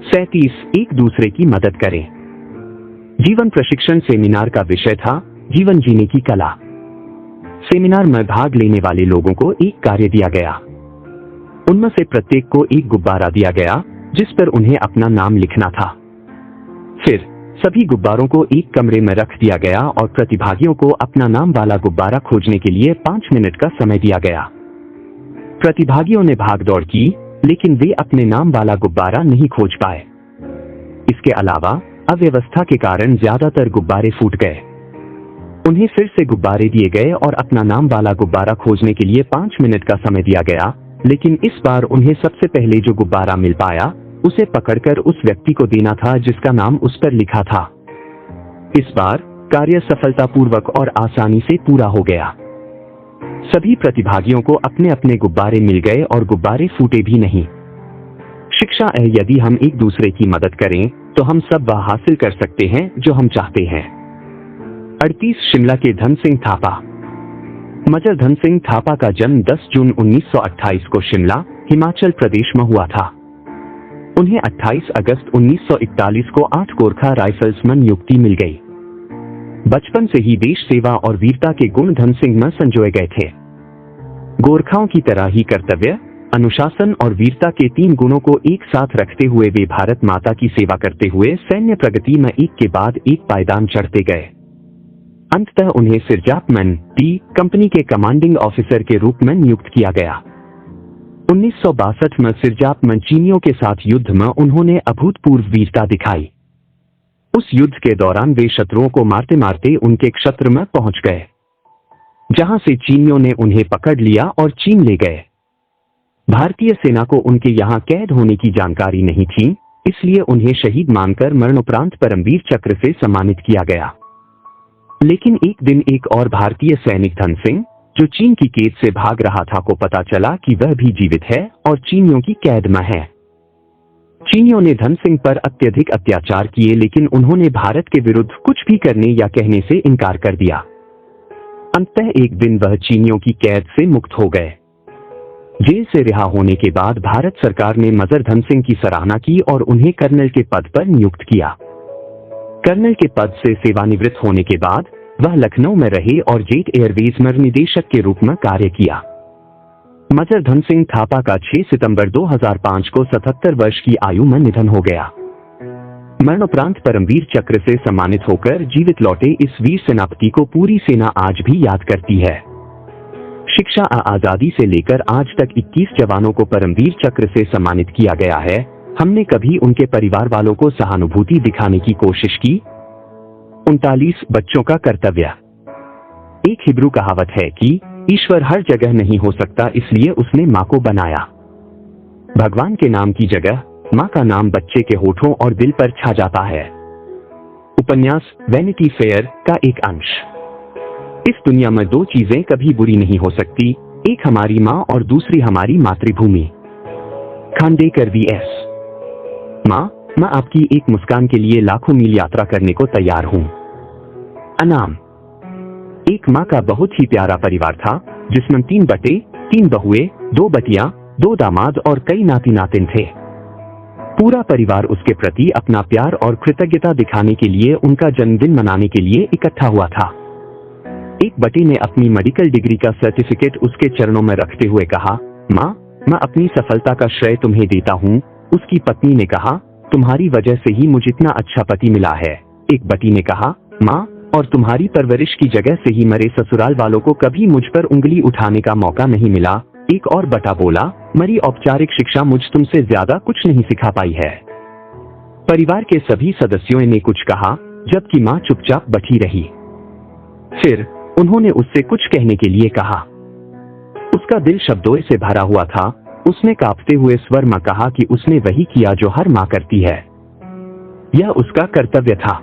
37 एक दूसरे की मदद करें। जीवन प्रशिक्षण सेमिनार का विषय था जीवन जीने की कला। सेमिनार में भाग लेने वाले लोगों को एक कार्य दिया गया। उनमें से प्रत्येक को एक गुब्बारा दिया गया जिस पर उन्हें अपना नाम लिखना था। फिर सभी गुब्बारों को एक कमरे में रख दिया गया और प्रतिभागियों को अपना नाम वाला गुब्बारा खोजने के लिए 5 मिनट का समय दिया गया। प्रतिभागियों ने भागदौड़ की, लेकिन वे अपने नाम वाला गुब्बारा नहीं खोज पाए। इसके अलावा अव्यवस्था के कारण ज्यादातर गुब्बारे फूट गए। उन्हें फिर से गुब्बारे दिए गए और अपना नाम वाला गुब्बारा खोजने के लिए 5 मिनट का समय दिया गया, लेकिन इस बार उन्हें सबसे पहले जो गुब्बारा मिल पाया उसे पकड़कर उस व्यक्ति को देना था जिसका नाम उस पर लिखा था। इस बार कार्य सफलतापूर्वक और आसानी से पूरा हो गया। सभी प्रतिभागियों को अपने अपने गुब्बारे मिल गए और गुब्बारे फूटे भी नहीं। शिक्षा है, यदि हम एक दूसरे की मदद करें तो हम सब वह हासिल कर सकते हैं जो हम चाहते हैं। 38 शिमला के धन सिंह थापा। मेजर धन सिंह थापा का जन्म 10 जून 1928 को शिमला, हिमाचल प्रदेश में हुआ था। उन्हें 28 अगस्त 1941 को 8 गोरखा राइफल्स में नियुक्ति मिल गई। बचपन से ही देश सेवा और वीरता के गुण धन सिंह में संजोए गए थे। गोरखाओं की तरह ही कर्तव्य, अनुशासन और वीरता के 3 गुणों को एक साथ रखते हुए वे भारत माता की सेवा करते हुए सैन्य प्रगति में एक के बाद एक पायदान चढ़ते गए। अंततः उन्हें सिरजापमैन टी कंपनी के कमांडिंग ऑफिसर के रूप में नियुक्त किया गया। 1962 में सिरजापमैन चीनियों के साथ युद्ध में उन्होंने अभूतपूर्व वीरता दिखाई। उस युद्ध के दौरान वे शत्रुओं को मारते मारते उनके क्षेत्र में पहुंच गए, जहां से चीनियों ने उन्हें पकड़ लिया और चीन ले गए। भारतीय सेना को उनके यहां कैद होने की जानकारी नहीं थी, इसलिए उन्हें शहीद मानकर मरणोपरांत परमवीर चक्र से सम्मानित किया गया। लेकिन एक दिन एक और भारतीय सैनिक धन सिंह, जो चीन की कैद से भाग रहा था, को पता चला कि वह भी जीवित है और चीनियों की कैद में है। चीनियों ने धन सिंह पर अत्यधिक अत्याचार किए, लेकिन उन्होंने भारत के विरुद्ध कुछ भी करने या कहने से इनकार कर दिया। अंततः एक दिन वह चीनियों की कैद से मुक्त हो गए। जेल से रिहा होने के बाद भारत सरकार ने मेजर धन सिंह की सराहना की और उन्हें कर्नल के पद पर नियुक्त किया। कर्नल के पद से सेवानिवृत्त होने के बाद वह लखनऊ में रहे और जेट एयरवेज में निदेशक के रूप में कार्य किया। मेजर धन सिंह थापा का 6 सितंबर 2005 को 77 वर्ष की आयु में निधन हो गया। मरणोपरांत परमवीर चक्र से सम्मानित होकर जीवित लौटे इस वीर सेनापति को पूरी सेना आज भी याद करती है। शिक्षा आजादी से लेकर आज तक 21 जवानों को परमवीर चक्र से सम्मानित किया गया है। हमने कभी उनके परिवार वालों को सहानुभूति दिखाने की कोशिश की? 39 बच्चों का कर्तव्य। एक हिब्रू कहावत है कि ईश्वर हर जगह नहीं हो सकता, इसलिए उसने मां को बनाया। भगवान के नाम की जगह मां का नाम बच्चे के होठों और दिल पर छा जाता है। उपन्यास वैनिटी फेयर का एक अंश। इस दुनिया में 2 चीजें कभी बुरी नहीं हो सकती, एक हमारी मां और दूसरी हमारी मातृभूमि। खांडेकर वीएस। मां, मैं आपकी एक मुस्कान के लिए लाखों मील यात्रा करने को तैयार हूं। अनाम। एक मां का बहुत ही प्यारा परिवार था, जिसमें 3 बटे, 3 बहुएं, 2 बटियां, 2 दामाद और कई नाती नातिन थे। पूरा परिवार उसके प्रति अपना प्यार और कृतज्ञता दिखाने के लिए उनका जन्मदिन मनाने के लिए इकट्ठा हुआ था। एक बटी ने अपनी मेडिकल डिग्री का सर्टिफिकेट उसके चरणों में रखते हुए कहा, मां, मैं अपनी सफलता का श्रेय तुम्हें देता हूं। उसकी पत्नी ने कहा, तुम्हारी वजह से ही मुझे इतना अच्छा पति मिला है। एक बटी ने कहा, मां, और तुम्हारी परवरिश की जगह से ही मेरे ससुराल वालों को कभी मुझ पर उंगली उठाने का मौका नहीं मिला। एक और बटा बोला, मेरी औपचारिक शिक्षा मुझ तुमसे ज्यादा कुछ नहीं सिखा पाई है। परिवार के सभी सदस्यों ने कुछ कहा, जबकि मां चुपचाप बैठी रही। फिर उन्होंने उससे कुछ कहने के लिए कहा। उसका दिल शब्दों से भरा हुआ था। उसने कांपते हुए स्वर में कहा कि उसने वही किया जो हर मां करती है। यह उसका कर्तव्य था।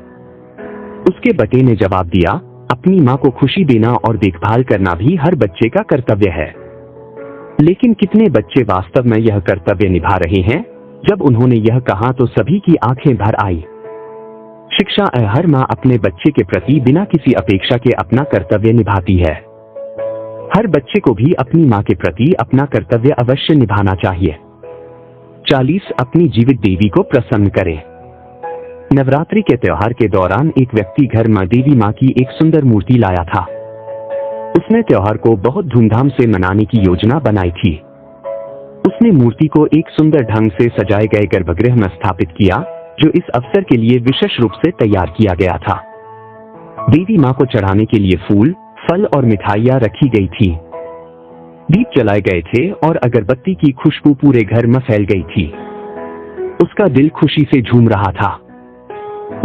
उसके बेटे ने जवाब दिया, अपनी मां को खुशी देना और देखभाल करना भी हर बच्चे का कर्तव्य है। लेकिन कितने बच्चे वास्तव में यह कर्तव्य निभा रहे हैं? जब उन्होंने यह कहा तो सभी की आंखें भर आई। शिक्षा हर मां अपने बच्चे के प्रति बिना किसी अपेक्षा के अपना कर्तव्य निभाती है। हर बच्चे को भी अपनी मां के प्रति अपना कर्तव्य अवश्य निभाना चाहिए। 40 अपनी जीवित देवी को प्रसन्न करें। नवरात्रि के त्योहार के दौरान एक व्यक्ति घर में देवी मां की एक सुंदर मूर्ति लाया था। उसने त्योहार को बहुत धूमधाम से मनाने की योजना बनाई थी। उसने मूर्ति को एक सुंदर ढंग से सजाए गए गर्भगृह में स्थापित किया, जो इस अवसर के लिए विशेष रूप से तैयार किया गया था। देवी मां को चढ़ाने के लिए फूल, फल और मिठाइयां रखी गई थी। दीप जलाए गए थे और अगरबत्ती की खुशबू पूरे घर में फैल गई थी। उसका दिल खुशी से झूम रहा था।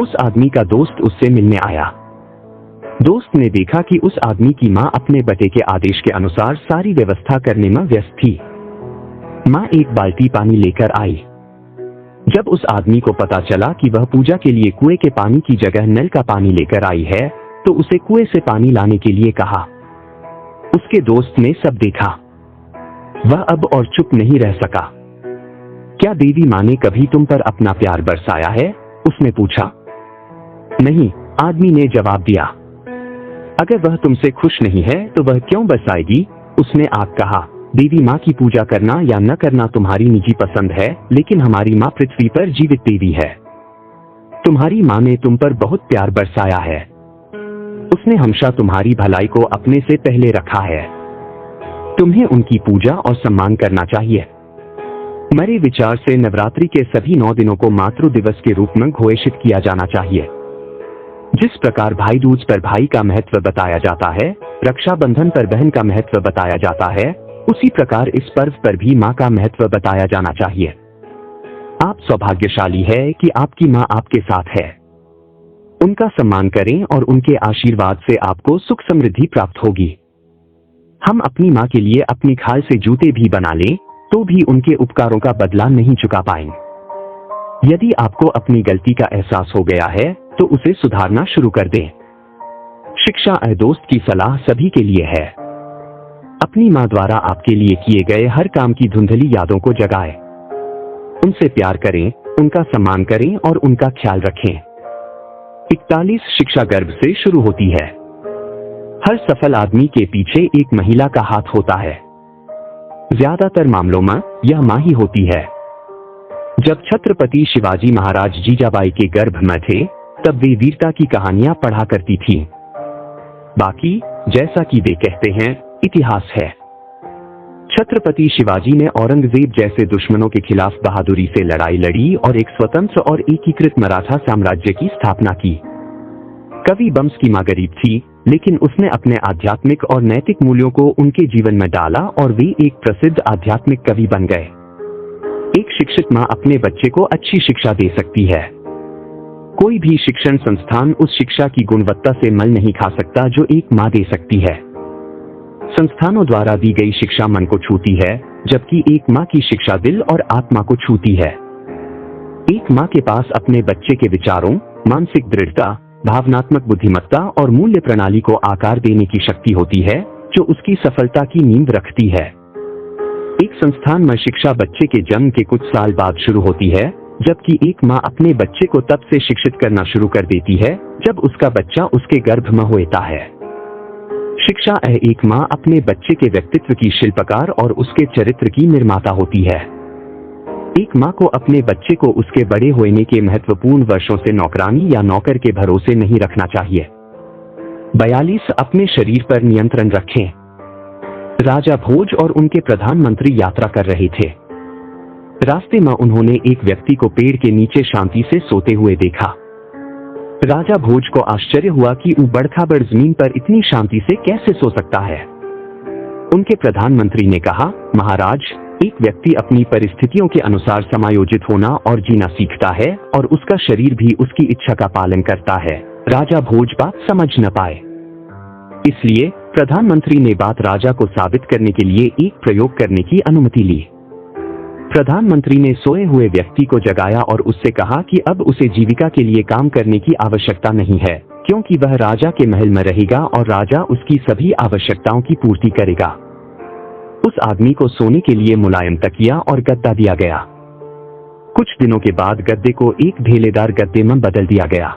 उस आदमी का दोस्त उससे मिलने आया। दोस्त ने देखा कि उस आदमी की मां अपने बेटे के आदेश के अनुसार सारी व्यवस्था करने में व्यस्त थी। मां एक बाल्टी पानी लेकर आई। जब उस आदमी को पता चला कि वह पूजा के लिए कुएं के पानी की जगह नल का पानी लेकर आई है, तो उसे कुएं से पानी लाने के लिए कहा। उसके दोस्त ने सब देखा। वह अब और चुप नहीं रह सका। क्या देवी मां ने कभी तुम पर अपना प्यार बरसाया है? उसने पूछा। नहीं, आदमी ने जवाब दिया। अगर वह तुमसे खुश नहीं है तो वह क्यों बस आएगी? उसने आग कहा, देवी माँ की पूजा करना या न करना तुम्हारी निजी पसंद है, लेकिन हमारी माँ पृथ्वी पर जीवित देवी है। तुम्हारी माँ ने तुम पर बहुत प्यार बरसाया है। उसने हमेशा तुम्हारी भलाई को अपने से पहले रखा है। तुम्हें उनकी पूजा और सम्मान करना चाहिए। मेरे विचार से नवरात्रि के सभी 9 दिनों को मातृ दिवस के रूप में घोषित किया जाना चाहिए। जिस प्रकार भाई दूज पर भाई का महत्व बताया जाता है, रक्षाबंधन पर बहन का महत्व बताया जाता है, उसी प्रकार इस पर्व पर भी माँ का महत्व बताया जाना चाहिए। आप सौभाग्यशाली है कि आपकी माँ आपके साथ है। उनका सम्मान करें और उनके आशीर्वाद से आपको सुख समृद्धि प्राप्त होगी। हम अपनी माँ के लिए अपनी खाल से जूते भी बना लें तो भी उनके उपकारों का बदला नहीं चुका पाएंगे। यदि आपको अपनी गलती का एहसास हो गया है तो उसे सुधारना शुरू कर दें। शिक्षा दोस्त की सलाह सभी के लिए है। अपनी माँ द्वारा आपके लिए किए गए हर काम की धुंधली यादों को जगाएं। उनसे प्यार करें, उनका सम्मान करें और उनका ख्याल रखें। 41 शिक्षा गर्भ से शुरू होती है। हर सफल आदमी के पीछे एक महिला का हाथ होता है। ज्यादातर मामलों में यह माँ ही होती है। जब छत्रपति शिवाजी महाराज जीजाबाई के गर्भ में थे तब वे वीरता की कहानियां पढ़ा करती थी। बाकी जैसा कि वे कहते हैं, इतिहास है। छत्रपति शिवाजी ने औरंगजेब जैसे दुश्मनों के खिलाफ बहादुरी से लड़ाई लड़ी और एक स्वतंत्र और एकीकृत मराठा साम्राज्य की स्थापना की। कवि बम्स की मां गरीब थी, लेकिन उसने अपने आध्यात्मिक और नैतिक मूल्यों को उनके जीवन में डाला और वे एक प्रसिद्ध आध्यात्मिक कवि बन गए। एक शिक्षित मां अपने बच्चे को अच्छी शिक्षा दे सकती है। कोई भी शिक्षण संस्थान उस शिक्षा की गुणवत्ता से मल नहीं खा सकता जो एक मां दे सकती है। संस्थानों द्वारा दी गई शिक्षा मन को छूती है, जबकि एक मां की शिक्षा दिल और आत्मा को छूती है। एक मां के पास अपने बच्चे के विचारों, मानसिक दृढ़ता, भावनात्मक बुद्धिमत्ता और मूल्य प्रणाली को आकार देने की शक्ति होती है, जो उसकी सफलता की नींव रखती है। एक संस्थान में शिक्षा बच्चे के जन्म के कुछ साल बाद शुरू होती है, जबकि एक मां अपने बच्चे को तब से शिक्षित करना शुरू कर देती है जब उसका बच्चा उसके गर्भ में होता है। शिक्षा एक मां अपने बच्चे के व्यक्तित्व की शिल्पकार और उसके चरित्र की निर्माता होती है। एक मां को अपने बच्चे को उसके बड़े होने के महत्वपूर्ण वर्षों से नौकरानी या नौकर के भरोसे नहीं रखना चाहिए। 42 अपने शरीर पर नियंत्रण रखें। राजा भोज और उनके प्रधानमंत्री यात्रा कर रहे थे। रास्ते में उन्होंने एक व्यक्ति को पेड़ के नीचे शांति से सोते हुए देखा। राजा भोज को आश्चर्य हुआ कि ऊबड़ खाबड़ जमीन पर इतनी शांति से कैसे सो सकता है। उनके प्रधानमंत्री ने कहा, महाराज, एक व्यक्ति अपनी परिस्थितियों के अनुसार समायोजित होना और जीना सीखता है और उसका शरीर भी उसकी इच्छा का पालन करता है। राजा भोज बात समझ न पाए, इसलिए प्रधानमंत्री ने बात राजा को साबित करने के लिए एक प्रयोग करने की अनुमति ली। प्रधानमंत्री ने सोए हुए व्यक्ति को जगाया और उससे कहा कि अब उसे जीविका के लिए काम करने की आवश्यकता नहीं है, क्योंकि वह राजा के महल में रहेगा और राजा उसकी सभी आवश्यकताओं की पूर्ति करेगा। उस आदमी को सोने के लिए मुलायम तकिया और गद्दा दिया गया। कुछ दिनों के बाद गद्दे को एक ढेलेदार गद्दे में बदल दिया गया।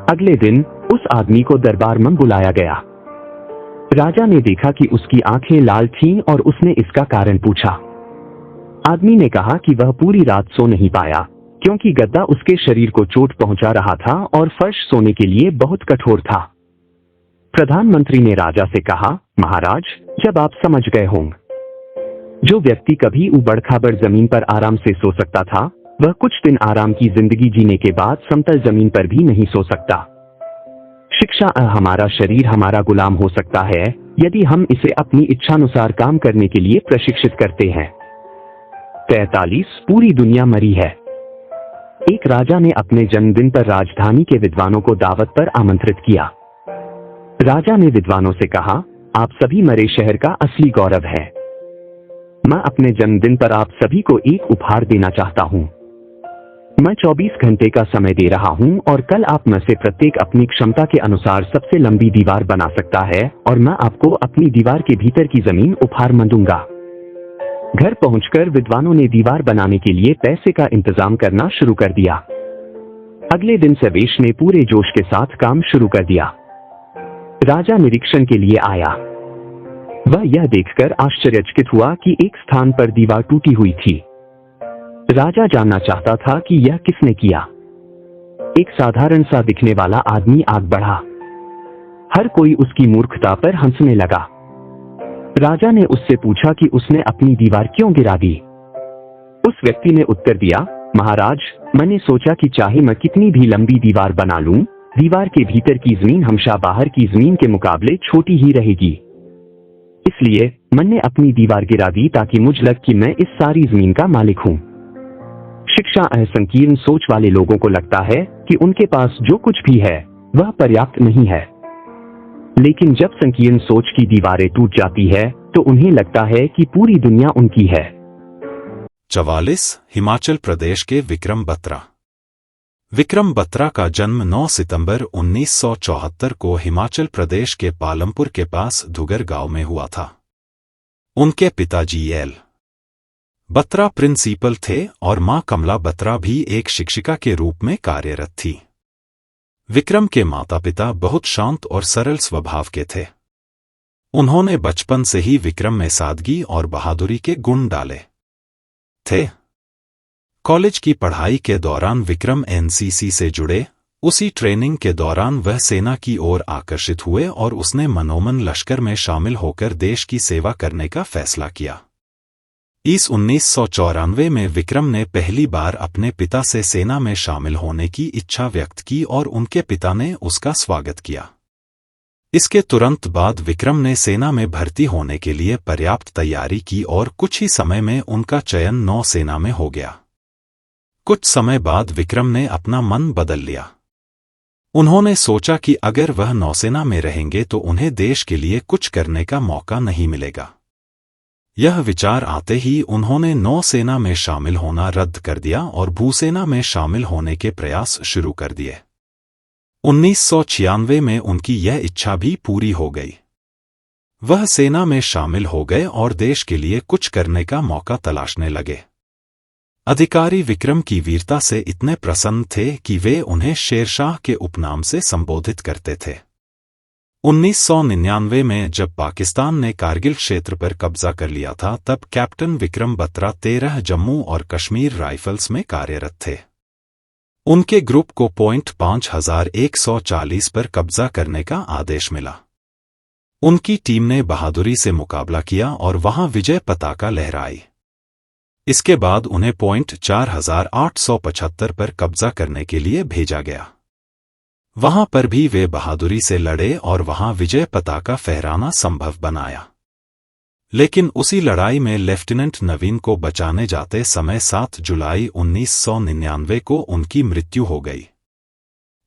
अगले दिन उस आदमी को दरबार में बुलाया गया। राजा ने देखा कि उसकी आंखें लाल थीं और उसने इसका कारण पूछा। आदमी ने कहा कि वह पूरी रात सो नहीं पाया क्योंकि गद्दा उसके शरीर को चोट पहुंचा रहा था और फर्श सोने के लिए बहुत कठोर था। प्रधानमंत्री ने राजा से कहा, महाराज, जब आप समझ गए होंगे, जो व्यक्ति कभी ऊबड़ खाबड़ जमीन पर आराम से सो सकता था, वह कुछ दिन आराम की जिंदगी जीने के बाद समतल जमीन पर भी नहीं सो सकता। शिक्षा हमारा शरीर हमारा गुलाम हो सकता है यदि हम इसे अपनी इच्छानुसार काम करने के लिए प्रशिक्षित करते हैं। 43 पूरी दुनिया मरी है। एक राजा ने अपने जन्मदिन पर राजधानी के विद्वानों को दावत पर आमंत्रित किया। राजा ने विद्वानों से कहा, आप सभी मरे शहर का असली गौरव है। मैं अपने जन्मदिन पर आप सभी को एक उपहार देना चाहता हूं। मैं 24 घंटे का समय दे रहा हूं और कल आप में से प्रत्येक अपनी क्षमता के अनुसार सबसे लंबी दीवार बना सकता है और मैं आपको अपनी दीवार के भीतर की जमीन उपहार में दूंगा। घर पहुंचकर विद्वानों ने दीवार बनाने के लिए पैसे का इंतजाम करना शुरू कर दिया। अगले दिन सर्वेश ने पूरे जोश के साथ काम शुरू कर दिया। राजा निरीक्षण के लिए आया। वह यह देखकर आश्चर्यचकित हुआ कि एक स्थान पर दीवार टूटी हुई थी। राजा जानना चाहता था कि यह किसने किया। एक साधारण सा दिखने वाला आदमी आग बढ़ा। हर कोई उसकी मूर्खता पर हंसने लगा। राजा ने उससे पूछा कि उसने अपनी दीवार क्यों गिरा दी। उस व्यक्ति ने उत्तर दिया, महाराज, मैंने सोचा कि चाहे मैं कितनी भी लंबी दीवार बना लूं, दीवार के भीतर की जमीन हमेशा बाहर की जमीन के मुकाबले छोटी ही रहेगी। इसलिए मैंने अपनी दीवार गिरा दी ताकि मुझ लग कि मैं इस सारी जमीन का मालिक हूं। शिक्षा असंकीर्ण सोच वाले लोगों को लगता है कि उनके पास जो कुछ भी है वह पर्याप्त नहीं है, लेकिन जब संकीर्ण सोच की दीवारें टूट जाती है तो उन्हें लगता है कि पूरी दुनिया उनकी है। 44 हिमाचल प्रदेश के विक्रम बत्रा। विक्रम बत्रा का जन्म 9 सितंबर 1974 को हिमाचल प्रदेश के पालमपुर के पास धुगर गांव में हुआ था। उनके पिताजी एल बत्रा प्रिंसिपल थे और मां कमला बत्रा भी एक शिक्षिका के रूप में कार्यरत थी। विक्रम के माता पिता बहुत शांत और सरल स्वभाव के थे। उन्होंने बचपन से ही विक्रम में सादगी और बहादुरी के गुण डाले थे। कॉलेज की पढ़ाई के दौरान विक्रम एनसीसी से जुड़े। उसी ट्रेनिंग के दौरान वह सेना की ओर आकर्षित हुए और उसने मनोमन लश्कर में शामिल होकर देश की सेवा करने का फैसला किया। इस 1994 में विक्रम ने पहली बार अपने पिता से सेना में शामिल होने की इच्छा व्यक्त की और उनके पिता ने उसका स्वागत किया। इसके तुरंत बाद विक्रम ने सेना में भर्ती होने के लिए पर्याप्त तैयारी की और कुछ ही समय में उनका चयन नौसेना में हो गया। कुछ समय बाद विक्रम ने अपना मन बदल लिया। उन्होंने सोचा कि अगर वह नौसेना में रहेंगे तो उन्हें देश के लिए कुछ करने का मौका नहीं मिलेगा। यह विचार आते ही उन्होंने नौसेना में शामिल होना रद्द कर दिया और भूसेना में शामिल होने के प्रयास शुरू कर दिए। 1996 में उनकी यह इच्छा भी पूरी हो गई। वह सेना में शामिल हो गए और देश के लिए कुछ करने का मौका तलाशने लगे। अधिकारी विक्रम की वीरता से इतने प्रसन्न थे कि वे उन्हें शेरशाह के उपनाम से संबोधित करते थे। 1999 में जब पाकिस्तान ने कारगिल क्षेत्र पर कब्जा कर लिया था, तब कैप्टन विक्रम बत्रा 13 जम्मू और कश्मीर राइफल्स में कार्यरत थे। उनके ग्रुप को पॉइंट 5140 पर कब्जा करने का आदेश मिला। उनकी टीम ने बहादुरी से मुकाबला किया और वहां विजय पताका लहराई। इसके बाद उन्हें पॉइंट 4875 पर कब्जा करने के लिए भेजा गया। वहां पर भी वे बहादुरी से लड़े और वहां विजय पताका फहराना संभव बनाया। लेकिन उसी लड़ाई में लेफ्टिनेंट नवीन को बचाने जाते समय 7 जुलाई 1999 को उनकी मृत्यु हो गई।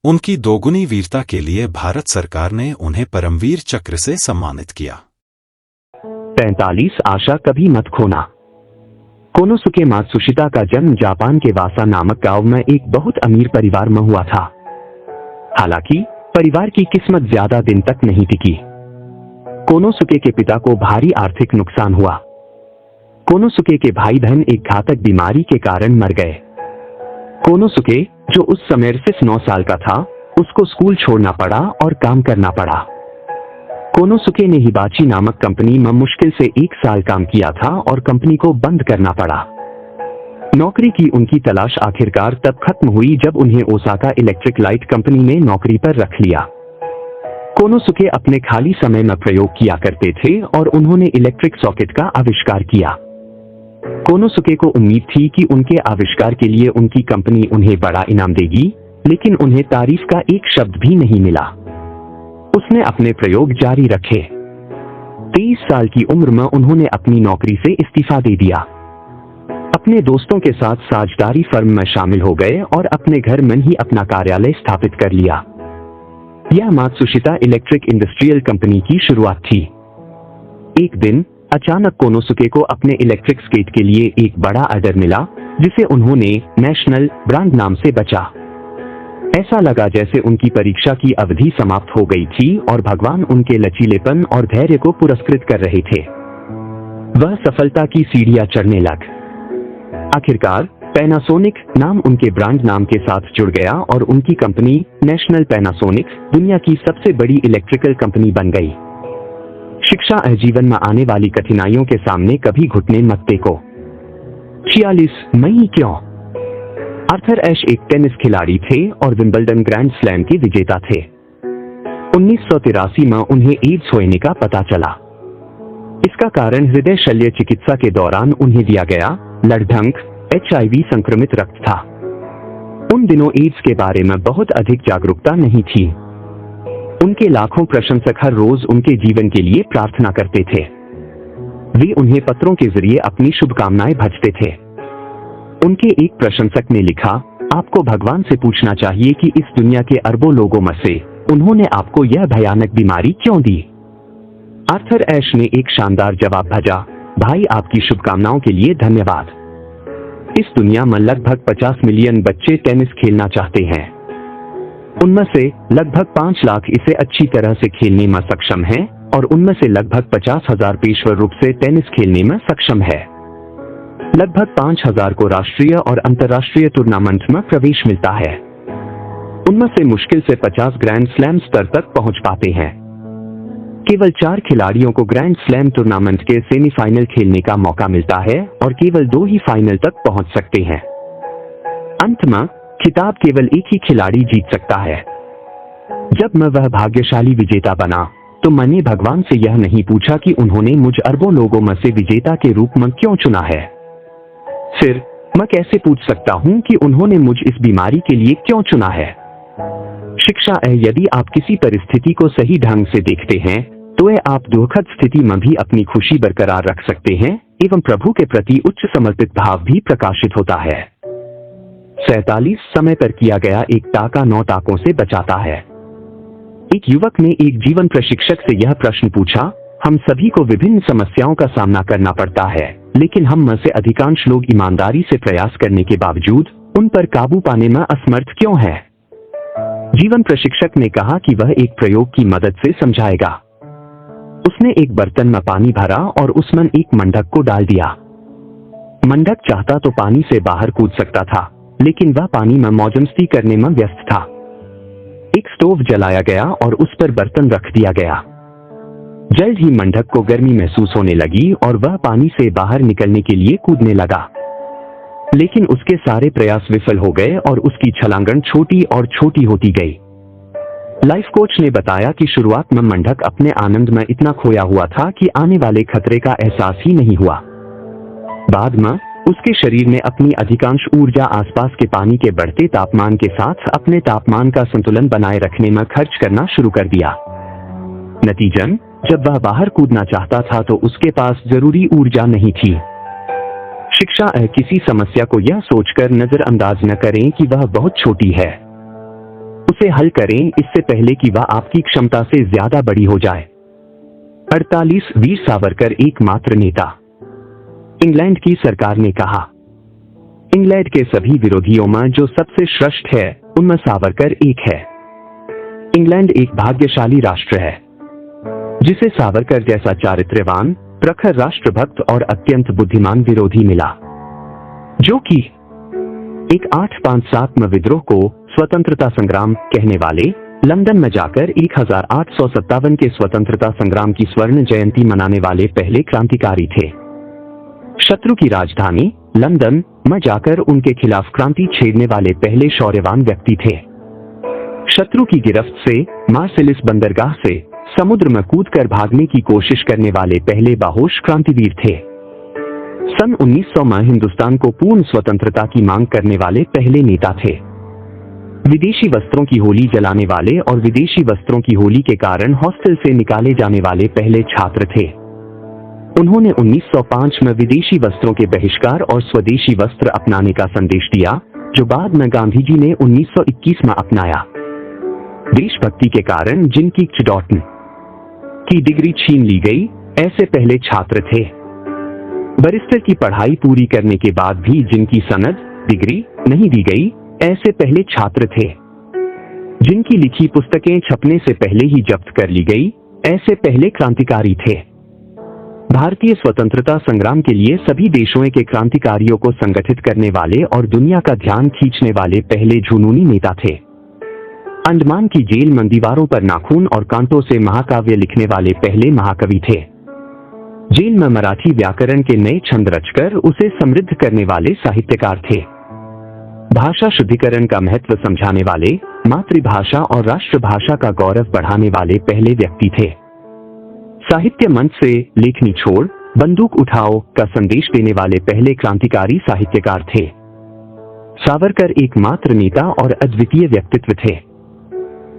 उनकी दोगुनी वीरता के लिए भारत सरकार ने उन्हें परमवीर चक्र से सम्मानित किया। 45 आशा कभी मत खोना। कोनोसुके मात्सुशिता का जन्म जापान के वासा नामक गांव में एक बहुत अमीर परिवार में हुआ था। हालांकि परिवार की किस्मत ज्यादा दिन तक नहीं टिकी। कोनोसुके के पिता को भारी आर्थिक नुकसान हुआ। कोनोसुके के भाई बहन एक घातक बीमारी के कारण मर गए। कोनोसुके, जो उस समय सिर्फ 9 साल का था, उसको स्कूल छोड़ना पड़ा और काम करना पड़ा। कोनोसुके ने हिबाची नामक कंपनी में मुश्किल से 1 साल काम किया था और कंपनी को बंद करना पड़ा। नौकरी की उनकी तलाश आखिरकार तब खत्म हुई जब उन्हें ओसाका इलेक्ट्रिक लाइट कंपनी ने नौकरी पर रख लिया। कोनोसुके अपने खाली समय में प्रयोग किया करते थे और उन्होंने इलेक्ट्रिक सॉकेट का आविष्कार किया। कोनोसुके को उम्मीद थी कि उनके आविष्कार के लिए उनकी कंपनी उन्हें बड़ा इनाम देगी, लेकिन उन्हें तारीफ का एक शब्द भी नहीं मिला। उसने अपने प्रयोग जारी रखे। 23 साल की उम्र में उन्होंने अपनी नौकरी से इस्तीफा दे दिया। अपने दोस्तों के साथ साझेदारी फर्म में शामिल हो गए और अपने घर में ही अपना कार्यालय स्थापित कर लिया। यह मात्सुशिता इलेक्ट्रिक इंडस्ट्रियल कंपनी की शुरुआत थी। एक दिन अचानक कोनोसुके को अपने इलेक्ट्रिक स्केट के लिए एक बड़ा ऑर्डर मिला, जिसे उन्होंने नेशनल ब्रांड नाम से बचा। ऐसा लगा जैसे उनकी परीक्षा की अवधि समाप्त हो गई थी और भगवान उनके लचीलेपन और धैर्य को पुरस्कृत कर रहे थे। वह सफलता की सीढ़ियां चढ़ने लग। आखिरकार पैनासोनिक नाम उनके ब्रांड नाम के साथ जुड़ गया और उनकी कंपनी नेशनल पैनासोनिक दुनिया की सबसे बड़ी इलेक्ट्रिकल कंपनी बन गई। शिक्षा जीवन में आने वाली कठिनाइयों के सामने कभी घुटने मत टेको। 46 मई क्यों? आर्थर एश एक टेनिस खिलाड़ी थे और विंबलडन ग्रैंड स्लैम के विजेता थे। 1983 में उन्हें एड्स होने का पता चला। इसका कारण हृदय शल्य चिकित्सा के दौरान उन्हें दिया गया लड़ढंक HIV संक्रमित रक्त था। उन दिनों एड्स के बारे में बहुत अधिक जागरूकता नहीं थी। उनके लाखों प्रशंसक हर रोज उनके जीवन के लिए प्रार्थना करते थे। वे उन्हें पत्रों के जरिए अपनी शुभकामनाएं भेजते थे। उनके एक प्रशंसक ने लिखा, आपको भगवान से पूछना चाहिए कि इस दुनिया के अरबों लोगों में से उन्होंने आपको यह भयानक बीमारी क्यों दी। आर्थर एश ने एक शानदार जवाब भेजा, भाई आपकी शुभकामनाओं के लिए धन्यवाद। इस दुनिया में लगभग 50 मिलियन बच्चे टेनिस खेलना चाहते हैं। उनमें से लगभग 5 लाख इसे अच्छी तरह से खेलने में सक्षम हैं और उनमें से लगभग 50,000 पेशेवर रूप से टेनिस खेलने में सक्षम है। लगभग 5,000 को राष्ट्रीय और अंतर्राष्ट्रीय टूर्नामेंट में प्रवेश मिलता है। उनमें से मुश्किल से 50 ग्रैंड स्लैम स्तर तक पहुंच पाते हैं। केवल 4 खिलाड़ियों को ग्रैंड स्लैम टूर्नामेंट के सेमीफाइनल खेलने का मौका मिलता है और केवल 2 ही फाइनल तक पहुंच सकते हैं। अंत में खिताब केवल एक ही खिलाड़ी जीत सकता है। जब मैं वह भाग्यशाली विजेता बना तो मैंने भगवान से यह नहीं पूछा कि उन्होंने मुझ अरबों लोगों में से विजेता के रूप में क्यों चुना है। फिर मैं कैसे पूछ सकता हूं कि उन्होंने मुझ इस बीमारी के लिए क्यों चुना है। शिक्षा है, यदि आप किसी परिस्थिति को सही ढंग से देखते हैं तो आप दुखद स्थिति में भी अपनी खुशी बरकरार रख सकते हैं एवं प्रभु के प्रति उच्च समर्पित भाव भी प्रकाशित होता है। 47 समय पर किया गया एक टाका 9 टाकों से बचाता है। एक युवक ने एक जीवन प्रशिक्षक से यह प्रश्न पूछा, हम सभी को विभिन्न समस्याओं का सामना करना पड़ता है, लेकिन हम में से अधिकांश लोग ईमानदारी से प्रयास करने के बावजूद उन पर काबू पाने में असमर्थ क्यों हैं? जीवन प्रशिक्षक ने कहा कि वह एक प्रयोग की मदद से समझाएगा। उसने एक बर्तन में पानी भरा और उसमें एक मंडक को डाल दिया। मंडक चाहता तो पानी से बाहर कूद सकता था, लेकिन वह पानी में मौजमस्ती करने में व्यस्त था। एक स्टोव जलाया गया और उस पर बर्तन रख दिया गया। जल्द ही मंडक को गर्मी महसूस होने लगी और वह पानी से बाहर निकलने के लिए कूदने लगा, लेकिन उसके सारे प्रयास विफल हो गए और उसकी छलांगन छोटी और छोटी होती गई। लाइफ कोच ने बताया कि शुरुआत में मंडक अपने आनंद में इतना खोया हुआ था कि आने वाले खतरे का एहसास ही नहीं हुआ। बाद में उसके शरीर ने अपनी अधिकांश ऊर्जा आसपास के पानी के बढ़ते तापमान के साथ अपने तापमान का संतुलन बनाए रखने में खर्च करना शुरू कर दिया। नतीजन, जब वह बाहर कूदना चाहता था तो उसके पास जरूरी ऊर्जा नहीं थी। शिक्षा है, किसी समस्या को यह सोचकर नजरअंदाज न करें कि वह बहुत छोटी है। उसे हल करें इससे पहले कि वह आपकी क्षमता से ज्यादा बड़ी हो जाए। 48 वीर सावरकर एकमात्र नेता। इंग्लैंड की सरकार ने कहा, इंग्लैंड के सभी विरोधियों में जो सबसे श्रेष्ठ है उनमें सावरकर एक है। इंग्लैंड एक भाग्यशाली राष्ट्र है जिसे सावरकर जैसा चारित्र्यवान, प्रखर राष्ट्रभक्त और अत्यंत बुद्धिमान विरोधी मिला, जो कि एक 857 में विद्रोह को स्वतंत्रता संग्राम कहने वाले लंदन में जाकर 1857 के स्वतंत्रता संग्राम की स्वर्ण जयंती मनाने वाले पहले क्रांतिकारी थे। शत्रु की राजधानी लंदन में जाकर उनके खिलाफ क्रांति छेड़ने वाले पहले शौर्यवान व्यक्ति थे। शत्रु की गिरफ्त से मार्सेलिस बंदरगाह से समुद्र में कूदकर भागने की कोशिश करने वाले पहले बाहोश क्रांतिवीर थे। सन 1900 में हिंदुस्तान को पूर्ण स्वतंत्रता की मांग करने वाले पहले नेता थे। विदेशी वस्त्रों की होली जलाने वाले और विदेशी वस्त्रों की होली के कारण हॉस्टल से निकाले जाने वाले पहले छात्र थे। उन्होंने 1905 में विदेशी वस्त्रों के बहिष्कार और स्वदेशी वस्त्र अपनाने का संदेश दिया, जो बाद में गांधी जी ने 1921 में अपनाया। देशभक्ति के कारण जिनकी चिडॉटन की डिग्री छीन ली गई, ऐसे पहले छात्र थे। बैरिस्टर की पढ़ाई पूरी करने के बाद भी जिनकी सनद डिग्री नहीं दी गई, ऐसे पहले छात्र थे। जिनकी लिखी पुस्तकें छपने से पहले ही जब्त कर ली गई, ऐसे पहले क्रांतिकारी थे। भारतीय स्वतंत्रता संग्राम के लिए सभी देशों के क्रांतिकारियों को संगठित करने वाले और दुनिया का ध्यान खींचने वाले पहले जुनूनी नेता थे। अंडमान की जेल में दीवारों पर नाखून और कांटों से महाकाव्य लिखने वाले पहले महाकवि थे। जेल में मराठी व्याकरण के नए छंद रचकर उसे समृद्ध करने वाले साहित्यकार थे। भाषा शुद्धिकरण का महत्व समझाने वाले, मातृभाषा और राष्ट्रभाषा का गौरव बढ़ाने वाले पहले व्यक्ति थे। साहित्य मंच से लेखनी छोड़ बंदूक उठाओ का संदेश देने वाले पहले क्रांतिकारी साहित्यकार थे। सावरकर एकमात्र नेता और अद्वितीय व्यक्तित्व थे।